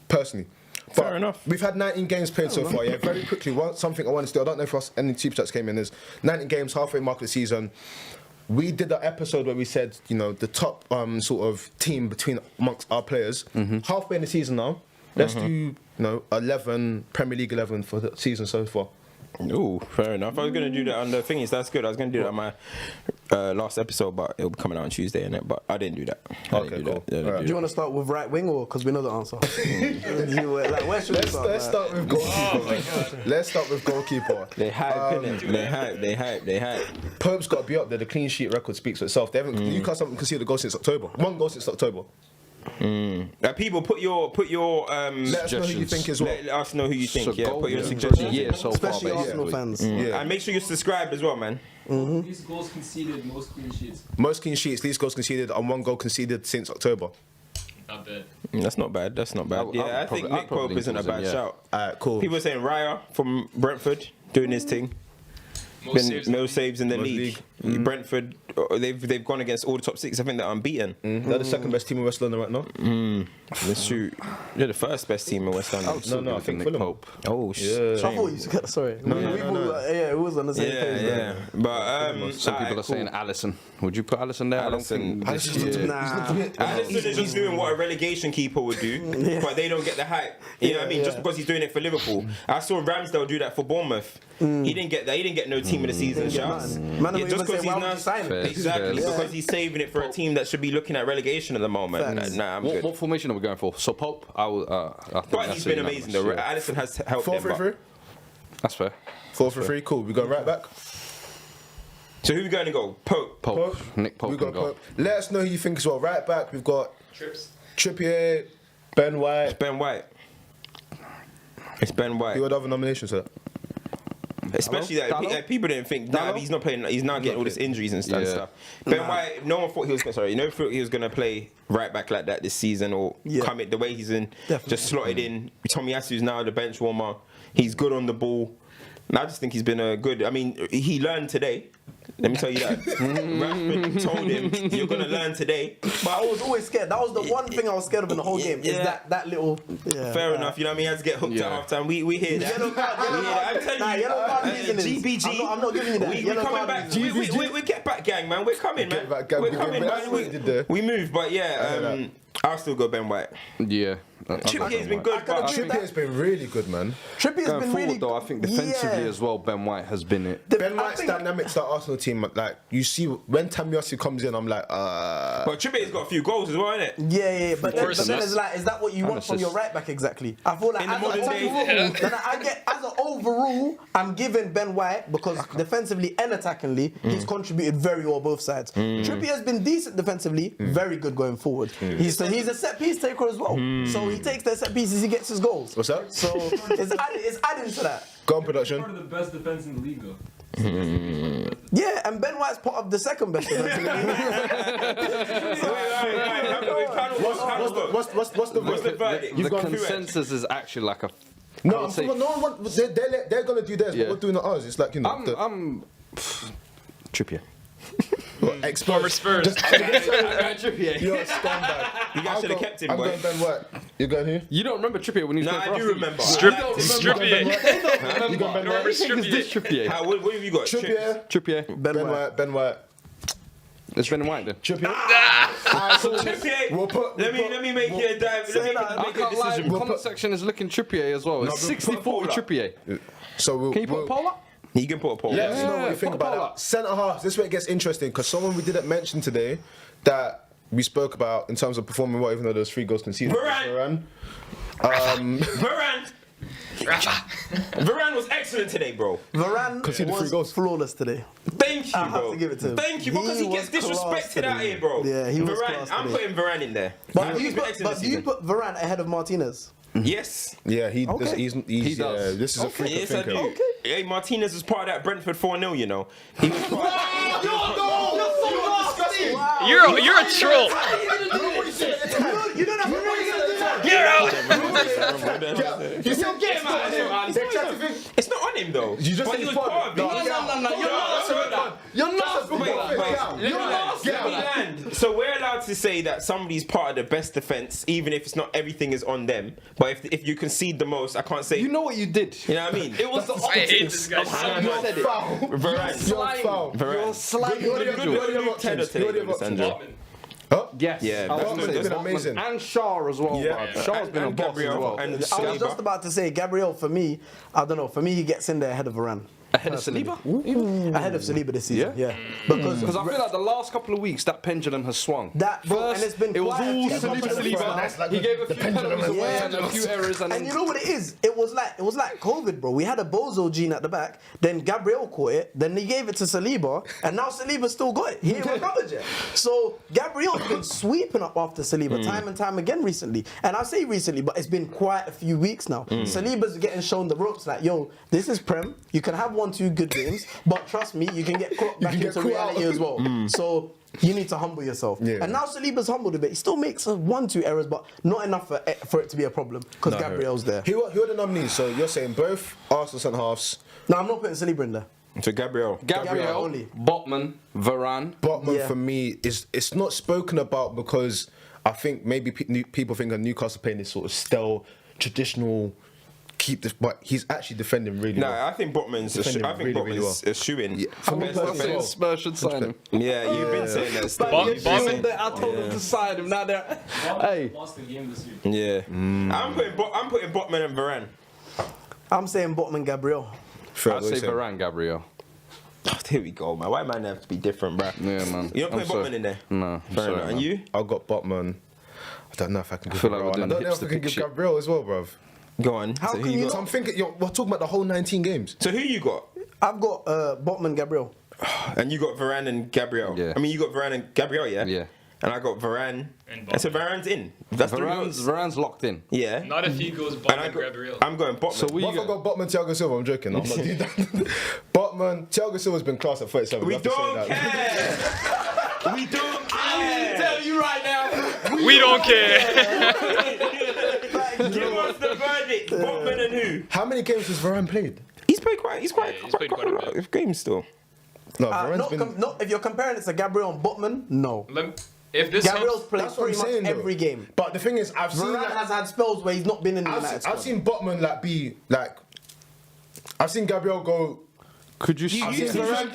personally. Fair enough. We've had 19 games played so far, yeah. Very quickly, something I want to do, I don't know if any super chats came in, is 19 games, halfway mark of the season. We did an episode where we said, you know, the top sort of team amongst our players. Halfway in the season now, let's do, you know, 11, Premier League 11 for the season so far. Ooh, fair enough. I was going to do that on the thing is that's good. I was going to do that on my last episode, but it'll be coming out on Tuesday, innit? But I didn't do that. Okay, cool. Do you want to start with right wing or because we know the answer? Where should we start? Let's start with goalkeeper. Let's start with goalkeeper. They hype, innit? They hype. Pope's got to be up there. The clean sheet record speaks for itself. They haven't. Newcastle haven't conceded a goal since October. One goal since October. People, put your Let us know who you think as well. Let us know who you think. So Yeah, put your goal, suggestions. Yeah, so Especially far, Arsenal fans. And make sure you're subscribed as well, man. These goals conceded, most clean sheets. Most clean sheets, least goals conceded, and one goal conceded since October. Not bad. That's not bad. That's not bad. Yeah, I think Nick Pope isn't a bad shout. Cool. People are saying Raya from Brentford doing his thing. Most saves in the league. Brentford, they've gone against all the top 6. I think they're unbeaten. They're the second best team in West London right now. Let's shoot. They're the first best team in West London. No, I think Fulham. Pope. Oh shit. So I thought you said, sorry. No. Yeah, it was on the same page. Yeah. But Some people are saying Allison. Would you put Allison there? Allison. Allison is just doing what a relegation keeper would do, but they don't get the hype. You know what I mean? Just because he's doing it for Liverpool. I saw Ramsdale do that for Bournemouth. He didn't get that. He didn't get no team of the season shouts. Just because he's not exactly because he's saving it for a team that should be looking at relegation at the moment. Nah, I'm good. What formation are we going for? So Pope, I think But he's been amazing though. Allison has helped them. 4-3-3. That's fair. 4-3-3. Cool. We go right back. So who we going to go? Pope. Nick Pope. We got can go. Pope. Let us know who you think as well. Right back, we've got Trippier, Ben White. It's Ben White. Who had other nominations, sir? Especially that people didn't think he's not playing. He's not getting all these injuries and stuff. Ben White, no one thought he was. Thought he was going to play right back like that this season or come in the way he's in. Definitely. Just slotted in. Tommy Asu's now the bench warmer. He's good on the ball. And I just think he's been a good. I mean, he learned today. Let me tell you that. Rashford told him, "You're gonna learn today." But I was always scared. That was the one thing I was scared of in the whole game. Is that little. Yeah. Fair enough. You know what I mean? He has to get hooked at half time. We hear that. Yellow card. I'm telling you. Yellow card reasonings. GBG. I'm not giving you that. We coming back. We get back, gang, man. We're coming, man. We're coming, man. We move, but yeah. I'll still go Ben White. Yeah. Trippier's been good, but Trippier's been really good, man. Trippier's Going been forward really though, I think defensively as well, Ben White has been it. Ben White's dynamics, that Arsenal team, like you see when Tamiyasu comes in, I'm like, But Trippier's got a few goals as well, innit? Yeah. But then course, it's like, is that what you want from your right back exactly? I feel like In the modern day, as an overall, I'm giving Ben White because defensively and attackingly, he's contributed very well both sides. Trippier's been decent defensively, very good going forward. He's a set piece taker as well. So he takes their set pieces, he gets his goals. What's that? So it's adding to that. Go on, production. Part of the best defense in the league, though. Yeah, and Ben White's part of the second best defense in the league. What's the verdict? The consensus is actually like a. No, they're gonna do theirs, but we're doing ours. It's like, you know, I'm Trippier. Former Spurs. Trippier. You're a scumbag. You guys should have kept him, I'm boy. going Ben White. You're going who? You don't remember Trippier when he was Nah, playing I for do us? remember. You got Ben White? This Trippier. What have you got? Trippier. Ben White. It's Ben White then. Trippier. Trippier. Let me make you a dive. Let me I make a can't lie, decision. the comment section is looking Trippier as well. It's 60-40 Trippier. So Can you put a poll up? You can put a poll. Let us know what you Yeah, think put a about poll that. up. Centre half. This is where it gets interesting because someone we didn't mention today that we spoke about in terms of performing well, even though there's 3 goals conceded. Varane. Varane. Varane was excellent today, bro. Varane Conceded 3 was goals. flawless today. Thank you, I have bro. to give it to him. Thank you, because he gets was class disrespected out today. here, bro. Yeah, he was Varane, class I'm today. putting Varane in there. But He's been excellent do you this put Varane ahead of Martinez? season. Yes. Yeah, he Okay. he's does. this is a freak Yes, I thinker. do. Hey, Martinez was part of that Brentford 4-0, you know. He was part of that. You're a troll. You don't have to Get out. It's not on him, though. You just But said he was he's part part of of it. it. No, You're not. Land. So we're allowed to say that somebody's part of the best defense, even if it's not everything is on them. But if you concede the most, I can't say. You know what you did? You know what I mean? It was the I hate this guy opposite of so how much. you said it. Varane. Foul. You're Varane. slime Who are the individual. other Good Tedder options? Who are the today, other options? Sandra. Huh? Yes. Yeah, I was that's gonna say been Botman amazing. And Shah as well. Yeah. bruv. Shah's been a And boss Gabriel as well. and I was Saliba. just about to say, Gabriel, for me, I don't know. For me, he gets in there ahead of Varane. Ahead of Saliba? Ahead of Saliba this season, Yeah? yeah. Because Because I feel like the last couple of weeks that pendulum has swung. That, bro, First, and it's been it was quiet all for a couple of weeks now. Saliba. He gave a few penalties away and a few errors, and And then you know what it is? It was like COVID, bro. We had a bozo gene at the back, then Gabriel caught it, then he gave it to Saliba, and now Saliba still got it. He ain't recovered yet. So Gabriel's been sweeping up after Saliba time and time again recently. And I say recently, but it's been quite a few weeks now. Saliba's getting shown the ropes like, yo, this is Prem. You can have 1-2 good games, but trust me, you can get caught back can get into caught reality out. as well. So you need to humble yourself. Yeah. And now Saliba's humbled a bit. He still makes 1-2 errors, but not enough for it to be a problem because Gabriel's there. Who are the nominees? So you're saying both Arsenal centre halves. No, I'm not putting Saliba in there. To Gabriel. Gabriel Gabriel, only. Botman, Varane. Botman Yeah. for me is it's not spoken about because I think maybe people think of Newcastle playing this sort of stale, traditional. But he's actually defending really No, well. I think Botman's Defending Botman's really well. a shoe-in. Yeah. For best I'm defense. Spurs should sign him. Yeah, you've been saying that. Steve. Botman. I told them to sign him. Now they're. Hey. Lost the game this week. Yeah. I'm putting Botman and Varane. I'm saying Botman Gabriel. Fair, I'd what you say saying? Varane, Gabriel. Oh, here we go, man. Why man have to be different, bro? Yeah, man. You're not putting I'm sorry. Botman in there? No, Fair sorry, enough. And man. you? I got Botman. I don't know if I can give feel like Gabriel. we're I doing don't know if hipster I can pick give shit. Gabriel as well, bruv. Go on. How so can you So I'm thinking, we're talking about the whole 19 games. So who you got? I've got Botman Gabriel. And you got Varane and Gabriel. Yeah. I mean, you got Varane and Gabriel, yeah? Yeah. And I got Varane. And And so Varane's in. That's the Varane's locked in. Yeah. Not if he goes And I Botman got, Gabriel. I'm going Botman. So we What if I got. got Botman, Thiago Silva? I'm joking. I'm not doing that. Botman, Thiago Silva's been class at 37. we have to say don't that. care. We don't care. you right now. We don't care. Give us the verdict. Botman and who? How many games has Varane played? He's played quite. He's Yeah, he's played quite a lot bit. of games still. No, Varane's been. If you're comparing it to Gabriel and Botman, no. If this Gabriel's helps, played That's what I'm pretty much saying. though. every game. But the thing is, I've seen. Varane has had spells where he's not been in the United squad. I've seen Botman like be like. I've seen Gabriel go. Could you? I've seen Varane.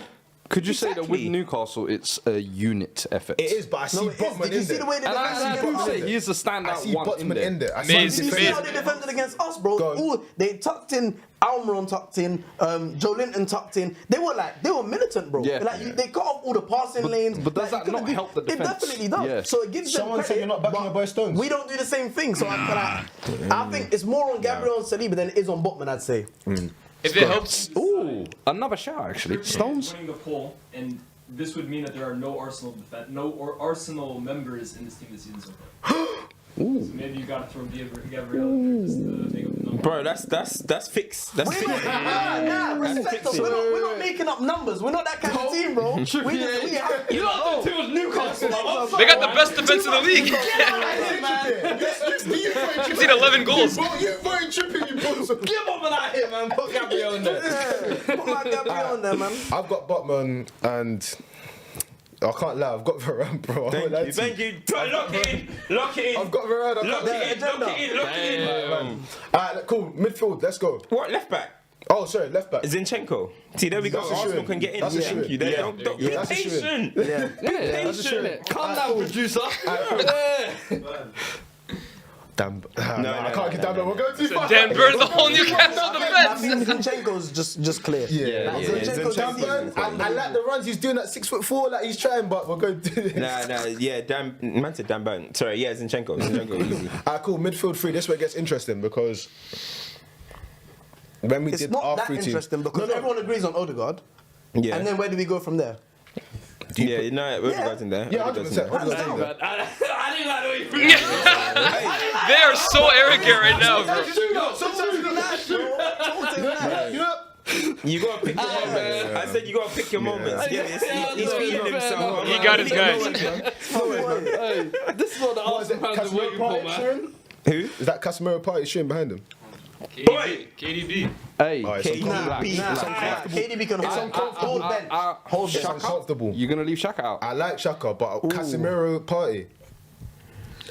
Could you say that with Exactly. Newcastle it's a unit effort? It is, but I see No, it is. Botman Did you in see there. the way they And defended I do against say us? he's a I standout see one Botman in there. I see Amazing. him Did you see defending. how they defended against us, bro? Go on. Ooh, they tucked in, Almiron tucked in, Joe Linton tucked in. They were militant, bro. Yeah. They cut off all the passing lanes. but does that you couldn't not help the It defense? definitely does. Yeah. So it gives them Someone said credit, you're not backing but your boy Stones. We don't do the same thing. So I think it's more on Gabriel and Saliba than it is on Botman, I'd say. if it helps, Ooh, another shout actually. Stones. Winning the poll, and this would mean that there are no Arsenal members in this team this season so far. So maybe you gotta throw Gabriel in there just to make up the number. Bro, that's fixed. That's fixed. Nah, respect us. We're not making up numbers. We're not that kind of team, bro. You know the two was Newcastle. they got the best defense in the league. He's seen 11 goals. You very tripping, you balls. Get Botman out here, man. Put Gabriel in there. Put my Gabriel in there, man. I've got Botman and I can't lie. I've got Varane, bro. I won't lie to you. Thank you. Lock it in. Lock it in. I've got Varane. I've Lock got it in. Lock it in. Lock it in. Alright, cool. Midfield. Let's go. What left back? Oh, sorry, left back. Zinchenko. See, there we go. That's a Arsenal shoo-in. can get in. That's a Thank shoo-in. you. There, Yeah. don't Yeah, be that's a shoo-in. patient. Yeah. That's a shit. Calm down, producer. Damn. I can't get down there. We're going too far. Dan burns the whole Newcastle I defense. think Zinchenko's just clear. Yeah. Zinchenko's Dan Burn, I like the runs he's doing at 6'4", like he's trying, but we're going to do this. Nah, yeah, man said Dan Burn. Sorry, yeah, Zinchenko, easy. Alright, cool. Midfield 3. This is where it gets interesting because when we It's did not our that 3 teams. interesting because everyone agrees on Odegaard. Yeah. And then where do we go from there? Yeah, you know, Odegaard's in there. Yeah, Odegaard's in 100%. there. Odegaard's in there. I didn't like the way you put it. They are so arrogant right now, bro. You gotta pick your moments. I said you gotta pick your moments. Yeah, he's feeding himself. He got his guys. This is what the Arsenal fans are waiting for, man. Who? Is that Casemiro party shooting behind him? KDB. Hey, Oh, it's uncomfortable. KDB can hold bench. Hold It's bench. uncomfortable. you're gonna leave Shaq out. I like Xhaka, but Casemiro party.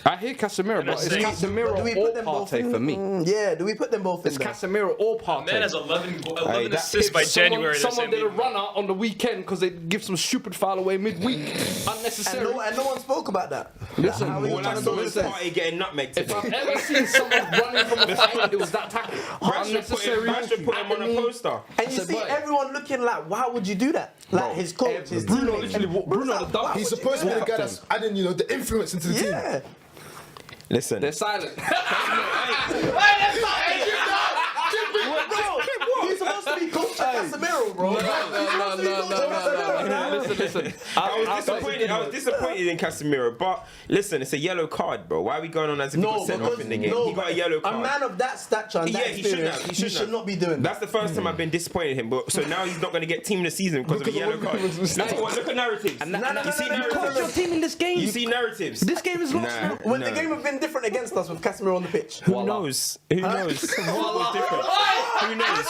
I hear Casemiro, but it's saying- Casemiro Do we or put them both Partey in? for me. Yeah, do we put them both in It's there? Casemiro or Partey. Man has 11 that- assists by January. Someone did a runner on the weekend because they give some stupid foul away midweek. And Unnecessary. no one spoke about that. Listen, How are you All I trying to saw do was this? Partey getting nutmegged if today. I've ever seen someone running from a foul, it was that tackle. Rashford put him on a poster. And you said, see boy. everyone looking like, why would you do that? Like his coach, his Bruno teammates. literally, Bruno the dog. He's supposed to be the guy that's adding, the influence into the team. Yeah. Listen. They're silent. Bro, he's supposed to be coach Casemiro, bro. No. Listen. I was disappointed in Casemiro, but listen, it's a yellow card, bro. Why are we going on as if he got sent off in the game? He got a yellow card. A man of that stature and that Yeah, he shouldn't experience, have. he should not be doing that. That's the first time I've been disappointed in him, but so now he's not going to get team of the season because of a yellow card. Look at narratives. You see Coach your narratives. team in this game. You see narratives. This game is lost now. When the game have been different against us with Casemiro on the pitch. Who knows? Who knows? What's different? Who knows?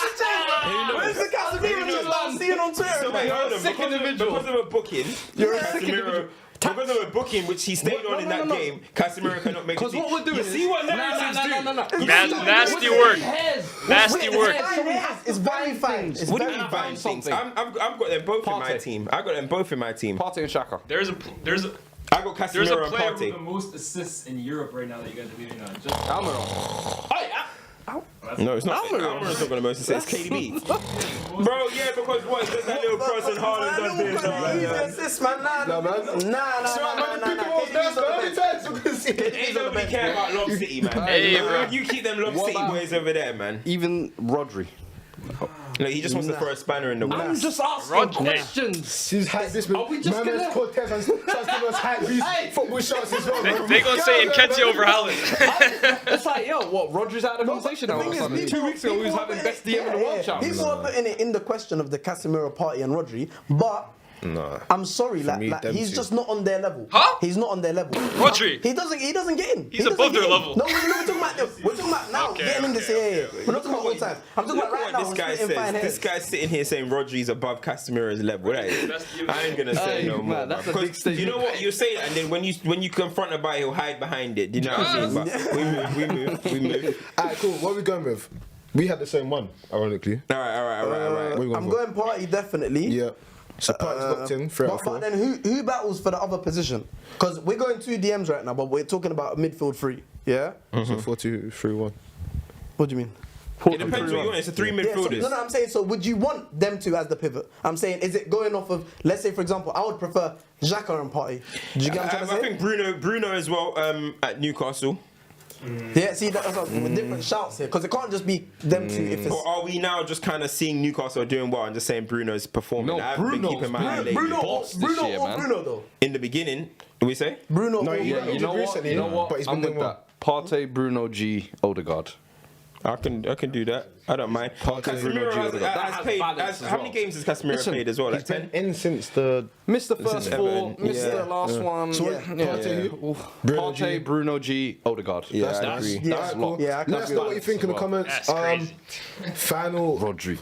Where's the Casemiro just I'm seeing on Twitter? So wait, hold on. Because of a booking, Casemiro. Because of a booking which he stayed on in that game, Casemiro cannot make the team. Because what we're doing You see what narratives do? Nasty work. Nasty work. It's very fine. It's What do you very mean fine. buying things? I've got them both in my Partey. team. I got them both in my team. Partey and Shaka. There's a I got there's a Casemiro and player with the Partey. most assists in Europe right now that you guys are leaving on. Just No, it's not. Almiron's not going to most assists. It's KDB. Bro, yeah, because what? Just that little cross and Haaland does this. Ain't nobody care about Lob City, man. Hey, bro. You keep them Lob City boys over there, man. Even Rodri. Look, he just wants to throw a spanner in the I'm works. just asking Rodri. questions. She's hyped this Are we just man gonna- has Cortez and tries to give us hype these football shots as well. man. They gonna say Nketiah over Haaland. It's like, yo, what? Rodri's out of the conversation now. all of a sudden. 2 weeks ago, we was having best DM in the world champ. People are putting it in the question of the Casemiro party and Rodri, but Nah. I'm sorry, me, like them he's two. just not on their level. Huh? He's not on their level. Rodri. He doesn't get in. He's He doesn't above get their in. level. No, we're talking about now. Okay, Getting in this area. We're not talking about all the time. I'm talking Look about right at now. what We're this guy splitting fine says. heads. This guy's sitting here saying Rodri's above Casemiro's level. Right? I ain't gonna say Hey, no more. man, that's a Because big statement. you know what? You say that, and then when you confront about it, he'll hide behind it. You know what I mean? But we move. Alright, cool. What are we going with? We had the same one, ironically. All right. What are we I'm for? going party definitely. Yeah. So party's locked in, 3 out of 4. But then who battles for the other position? Because we're going 2 DMs right now, but we're talking about midfield 3. Yeah. So 4-2-3-1. What do you mean? It depends what you want. It's a 3 Yeah, so, midfielders. no, I'm saying, so would you want them two as the pivot? I'm saying, is it going off of, let's say, for example, I would prefer Xhaka and Partey. Do you get what I'm trying to I say? think Bruno as well at Newcastle. Yeah, see, that's with different shouts here, because it can't just be them two if it's... Or are we now just kind of seeing Newcastle doing well and just saying Bruno's performing? No, I haven't been keeping my eye lately. Bruno boss this year, man. Bruno, though. In the beginning, do we say? Bruno No, or yeah, Bruno. You know what? recently, You know what? but he's been I'm doing with well. that. Partey, Bruno, G, Odegaard. I can do that. I don't mind. Casemiro has played. How many games has Casemiro Listen, played as well? Like He's been 10. in since the... Missed the first 4, Everton. missed Yeah. the last one. So Yeah. Partey who? Bruno G. Bruno G, Odegaard. Yeah, I agree. That's locked. Yeah, I can Let us know what you think in the comments. That's crazy. Final Rodri.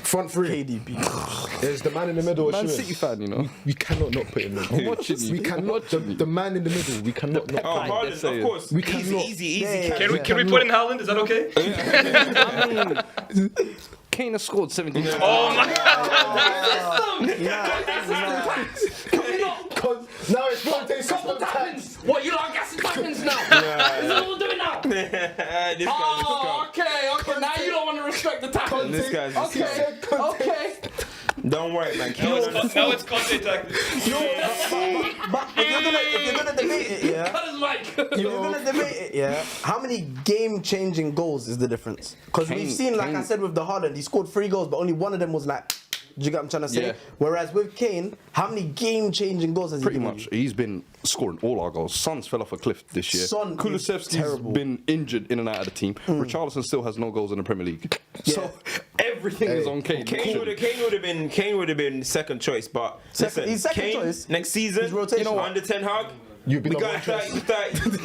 front 3. KDB. Is the man in the middle Man a City shooting? fan, you know. We cannot not put him in. I'm watching you. We I'm cannot. watching you. The man in the middle. We cannot not. Oh, Haaland, saying. of course. We Easy, cannot. easy. Yeah. Can we put in Haaland? Is that okay? Kane has scored 17 times. Oh my god. Now it's Partey system tax. What, you lot are gassing diamonds now? Is that what we're doing now? This Oh, okay. Now you don't want to respect the tackle. This guy's Okay. Don't worry, man. Now it's contact tactics. But if you're gonna debate it, yeah. Cut his mic. If you're gonna debate it, yeah. How many game-changing goals is the difference? Because we've seen, like I said, with the Haaland, he scored 3 goals, but only one of them was like. Do you get what I'm trying to say? Yeah. Whereas with Kane, how many game-changing goals has he Pretty given much, you? he's been scoring all our goals. Son's fell off a cliff this year. Son is Kulusevski's terrible. been injured in and out of the team. Richarlison still has no goals in the Premier League. So everything is on Kane. Kane would have been second choice, but listen, he's second Kane, choice. next season, He's rotational. you know, under Ten Hag, You've been we on got one 30 for 30. We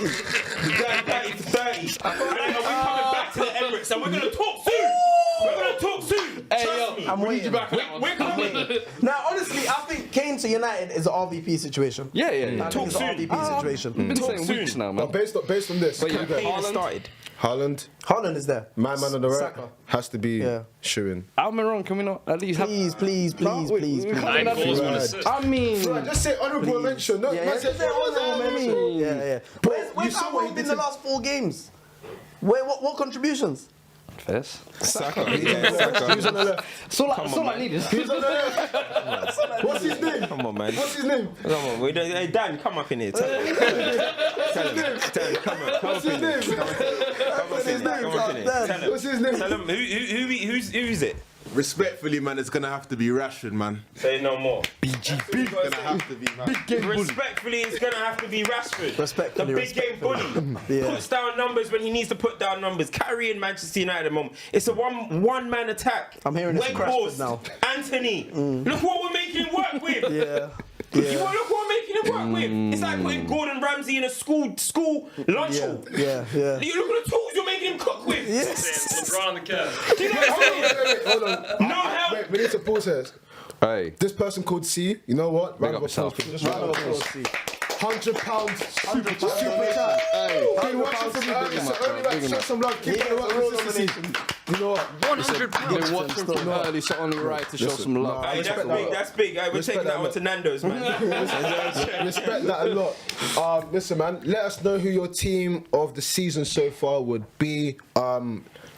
got 30 for 30. And we're coming back to the Emirates, and we're gonna talk soon. We're gonna talk soon. Trust me. I'm waiting. We're coming. Now, honestly, I think Kane to United is an RVP situation. Yeah. I think it's an soon. RVP situation. Been Talk saying soon. weeks now, man. But based on this, yeah, Kane started. Haaland, Haaland is there. my man on the right, Saka. has to be Yeah. shooing. Almiron, can we not at least have... Please. We can't 9 have- goals, 1 Right. assist. I mean... Right, just say honourable mention. No, Yeah, man, yeah, say honourable mention. yeah. Bro, Where's you saw what he Almiron did in the to- last 4 games? What contributions? Fairs. Saka. He was on the left. That's all I need is... He was on the left. What's his name? Come on, man. What's his name? Come on, hey Dan, come up in here. Tell him. Come up in here. What's his name? Tell him who is it? Respectfully, man, it's gonna have to be Rashford, man. Say no more. It's gonna have to be, man. Respectfully, it's gonna have to be Rashford. Respectfully, the big game bully. Yeah. Puts down numbers when he needs to put down numbers. Carrying Manchester United at the moment. It's a one man attack. I'm hearing it's Rashford now. Anthony. Look what we're making it work with. Yeah. You want to look what we're making it work with? It's like putting Gordon Ramsay in a school lunch hall. Yeah. You look at the tools you're making him cook with. Yes. LeBron and the Cavs. Do you know what I'm saying? Hold on. No help. Wait, we need to pause here. Hey. This person called C. You know what? Big Round up of applause. yourself. Just round of applause. £100 super chat. Hey. Been watching from early, so only like show some love. Keep it up. Consistency. You know what? Been watching from early, so only right to show some love. Hey, that's big. Hey, we're taking that one to Nando's, man. Respect that a lot. Listen, man. Let us know who your team of the season so far would be.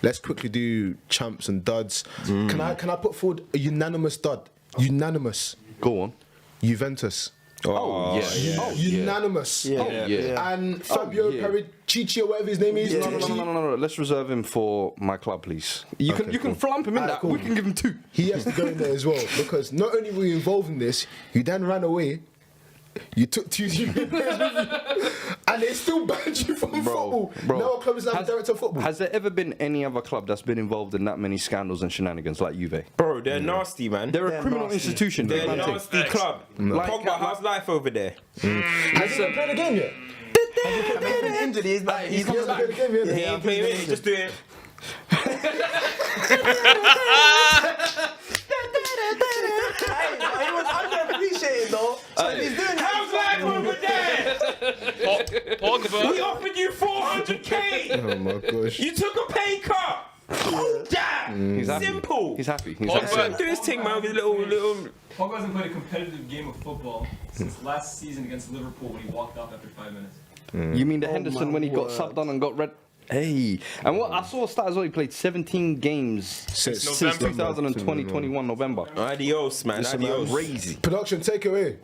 Let's quickly do champs and duds. Can I put forward a unanimous dud? Unanimous. Go on. Juventus. Oh, yeah. Unanimous. Yeah. And Fabio Paratici or whatever his name is. No. Let's reserve him for my club, please. You can flump him in that. cool. We can give him 2. He has to go in there as well because not only were you involved in this, you then ran away. You took 2 players with you, and they still banned you from football. Now our club is not a director of football. Has there ever been any other club that's been involved in that many scandals and shenanigans like Juve? Bro, they're nasty, man. They're a criminal institution. They're a man. nasty club. Pogba, how's life over there? Has he played a game yet? Injured. He's back. He hasn't played a game yet. He ain't playing it, he's just doing. He was underappreciated though. So if he's doing How's life over there? Pogba. We offered you 400k. Oh my gosh. You took a pay cut. Oh, damn. He's happy. Simple. He's happy. Do his thing, man, with his little. Pogba hasn't played a competitive game of football since last season against Liverpool when he walked off after 5 minutes. You mean the Henderson when he got subbed on and got red? Hey, and what I saw a stat as well. He played 17 games since November. 2020-21 November. Adios, man. Adios. Crazy. Production, take it away.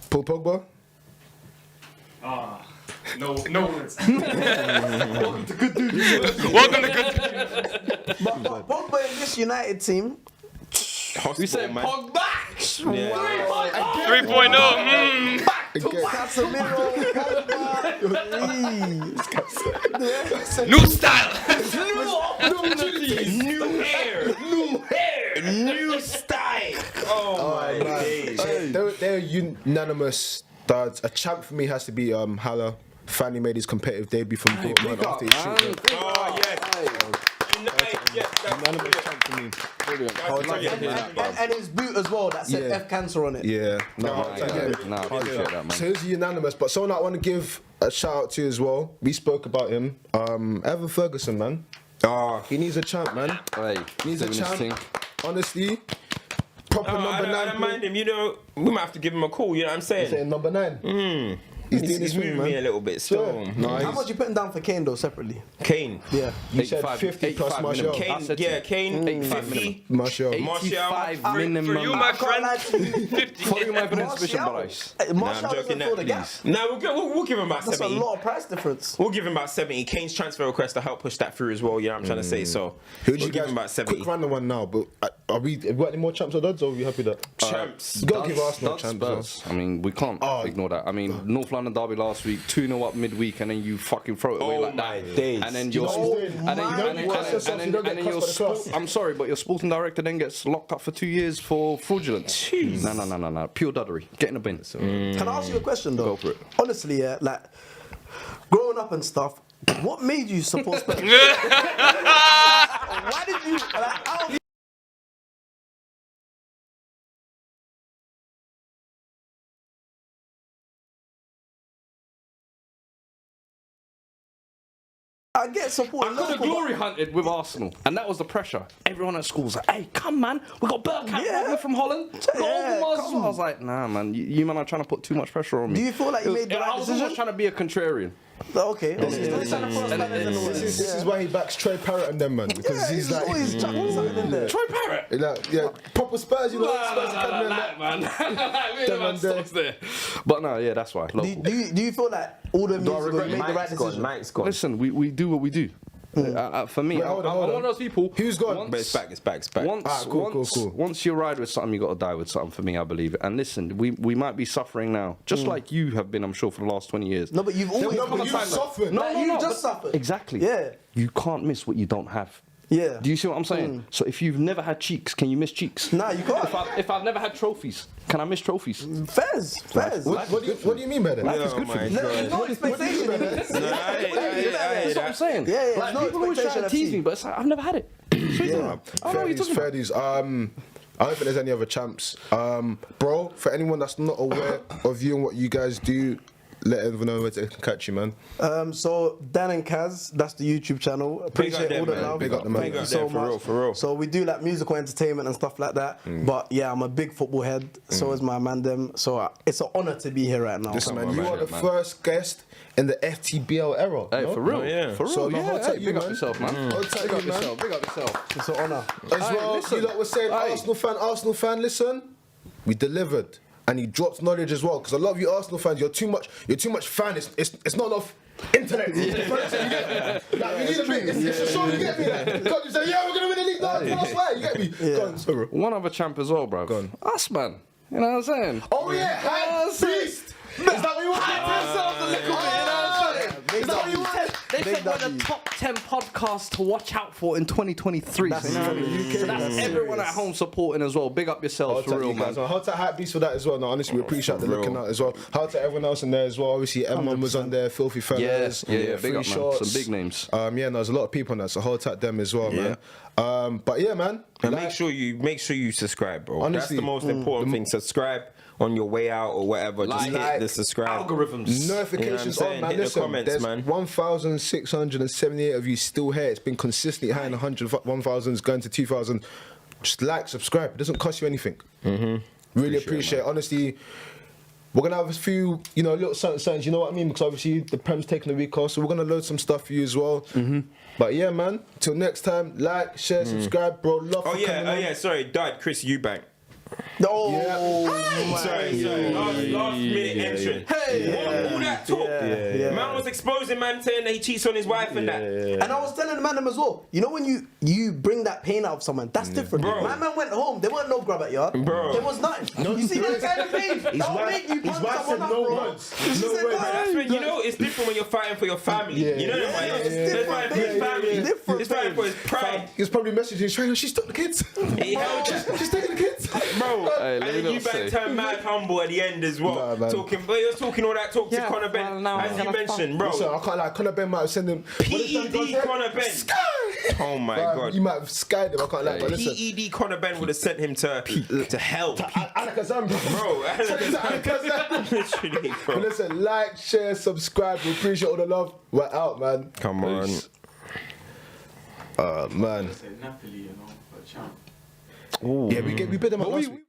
Paul Pogba. No words. Welcome to good. But Pogba in this United team. We said man. Pogba. 3.0. Casemiro. New style. New hair. New style. Oh, my days. They're unanimous duds. A champ for me has to be Haller. Finally made his competitive debut from Dortmund after he shooted. Oh, yes. Unanimous champ for me. And his boot as well. That said F cancer on it. Yeah. Nah, I appreciate that, man. So he's unanimous, but someone I want to give a shout out to as well. We spoke about him. Evan Ferguson, man. He needs a champ, man. Hey, He needs a doing his thing. champ. Honestly, proper I number 9. don't mind him. You know, we might have to give him a call. You know what I'm saying? Saying number 9. He's doing He's his thing, moving me a man. little bit still. No, How much you putting down for Kane though separately? Kane. Yeah. You said 85 50 plus 85 Martial. minimum. I Kane, said yeah, to Kane, 85 50. Martial. 85 For minimum. For you, my friend, Martial, 50. For you, my friend, Bishop Martial Bryce. Nah, I'm joking doesn't that, fill the gap. please. Nah, we'll give him about That's 70. a lot of price difference. We'll give him about 70. Kane's transfer request to help push that through as well. You know what I'm trying to say? So Who we'll do you give guys? him about 70. Quick random one now, but have we got any more champs or duds, or are we happy that? Champs. You gotta give Arsenal That's champs. as well. Spurs. I mean, we can't ignore that. I mean, North London derby last week, 2-0 up midweek, and then you fucking throw it away Oh like my that. days. And then You you're know what he's doing? and then You don't get cussed yourself, you don't get cussed by the class. I'm sorry, but your sporting director then gets locked up for 2 years for fraudulence. No. Pure duddery. Get in the bin. Can I ask you a question though? Go for it. Honestly, yeah, like growing up and stuff, what made you support Spurs? Why did you? Like, how I get support. I could have glory hunted with Arsenal, and that was the pressure. Everyone at school was like, "Hey, come man, we got Bergkamp Yeah. from Holland. We got Yeah, Overmars as come well." I was like, "Nah, man, you man are trying to put too much pressure on me." Do you feel like you made the right I was decision? almost trying to be a contrarian. Okay. This This is why he backs Troy Parrott and them, man, because he's like, always chucking something in there. Troy Parrott. like, yeah, proper Spurs, you know, Spurs Academy and that. Man. But no, yeah, that's why. Do Local. do you feel like all the music regret you made the right decision? Mike's gone. Listen, we do what we do. For me, Wait, hold on, I'm hold one on. of those people. Who's gone? But it's back, it's back, it's back. Once, Ah, cool, once, cool. once you ride with something, you got to die with something. For me, I believe it. And listen, we might be suffering now, just like you have been, I'm sure, for the last 20 years. No, but you've always No, but you've suffered. No, you but just suffered. Exactly. Yeah. You can't miss what you don't have. Yeah. Do you see what I'm saying? So if you've never had cheeks, can you miss cheeks? Nah, you can't. If I've never had trophies, can I miss trophies? Fairs. What do you mean by that? Life is good for me. There's no expectation in it. That's what I'm saying. Yeah, Like, no people always try to expectation tease me, but it's like, I've never had it. I don't know what you're talking about. Fair dues. I don't think there's any other champs. Bro, for anyone that's not aware of you and what you guys do, let everyone know where they can catch you, man. So Dan&Kaz, that's the YouTube channel. Big up Appreciate them, all the man. love. Big up them, man. Big up so them, for much. real, for real. So we do like musical entertainment and stuff like that. But yeah, I'm a big football head. So is my man them. So it's an honor to be here right now. Listen, man, on, you man. are the first guest in the FTBL era. Hey, no? for real. Oh, yeah. For real. So, no, yeah, hold tight, hey, you, big up man. yourself, man. Hold tight, Big up you, man. yourself. Big up yourself. It's an honor. As Aye, well, listen. you lot were saying Aye. Arsenal fan, listen, we delivered. And you dropped knowledge as well, because a lot of you Arsenal fans, you're too much fan. It's not enough intellect. You get me? Like, we need a bit. It's a show, you get me? Like, God, you say, yeah, we're gonna win the league. No, that's why, you get me? Go on, sorry. One other champ as well, bro. Go on. Us, man. You know what I'm saying? Oh yeah, Hype Beast. Is that what you want? Hype a little bit. You know what I'm saying? Is that what you want? They Big said we're W. the top 10 podcast to watch out for in 2023. That's you know what I mean? serious. So that's That's everyone at serious. home supporting as well. Big up yourselves, for real, man. Hold to Hype Beast for that as well. No, honestly, we appreciate the looking out as well. How to everyone else in there as well. Obviously, M1 was on there, Filthy Fellas. Yeah, big Free up, man. Shots. Some big names. Yeah, no, there's a lot of people on that, so hold tight them as well, man. But yeah, man. And like- make sure you subscribe, bro. Honestly, That's the most important thing. Subscribe on your way out or whatever. Just Like, hit the subscribe. Algorithms. Notifications You know what I'm on, saying? man. Hit the Listen, comments, there's man. 1,678 of you still here. It's been consistently high in 100, 1,000s, going to 2,000. Just like, subscribe. It doesn't cost you anything. Really appreciate it. Honestly, we're going to have a few, little something, you know what I mean? Because obviously the Prem's taking a week off, so we're going to load some stuff for you as well. But yeah, man, till next time, like, share, subscribe, bro. Love Oh for coming on. yeah. Sorry, died Chris Eubank. No. Sorry. Last minute entrance. Hey, all that talk. Man was exposing man saying that he cheats on his wife and that. And I was telling the man them as well. You know when you bring that pain out of someone, that's different. Bro. My man went home. There weren't no grab at yard. Bro. There was nothing. You see that kind of pain? That will make you punch someone up, bro. She said, But "No, that's when it's different when you're fighting for your family. You know that, man. He's fighting for his family. Different He's fighting for his pride. He's probably messaging, trying, she's took the kids. He held that. She's taking the kids. Bro, Hey, let me and not Eubank say. turned mad humble at the end as well. Nah, man. But he was talking all that talk to Yeah, Conor Ben, well, now as I'm you gonna mentioned, bro. So I can't like Conor Ben might have sent him PED Conor Ben. Oh my god. You might have skied him. I can't lie, but listen. PED Conor Ben would have sent him to hell. Alakazam, Bro, literally, But bro. listen, like, share, subscribe. We appreciate all the love. We're out, man. Come on. Man. Say Napoli, for a champ. Yeah, we bid them up last week.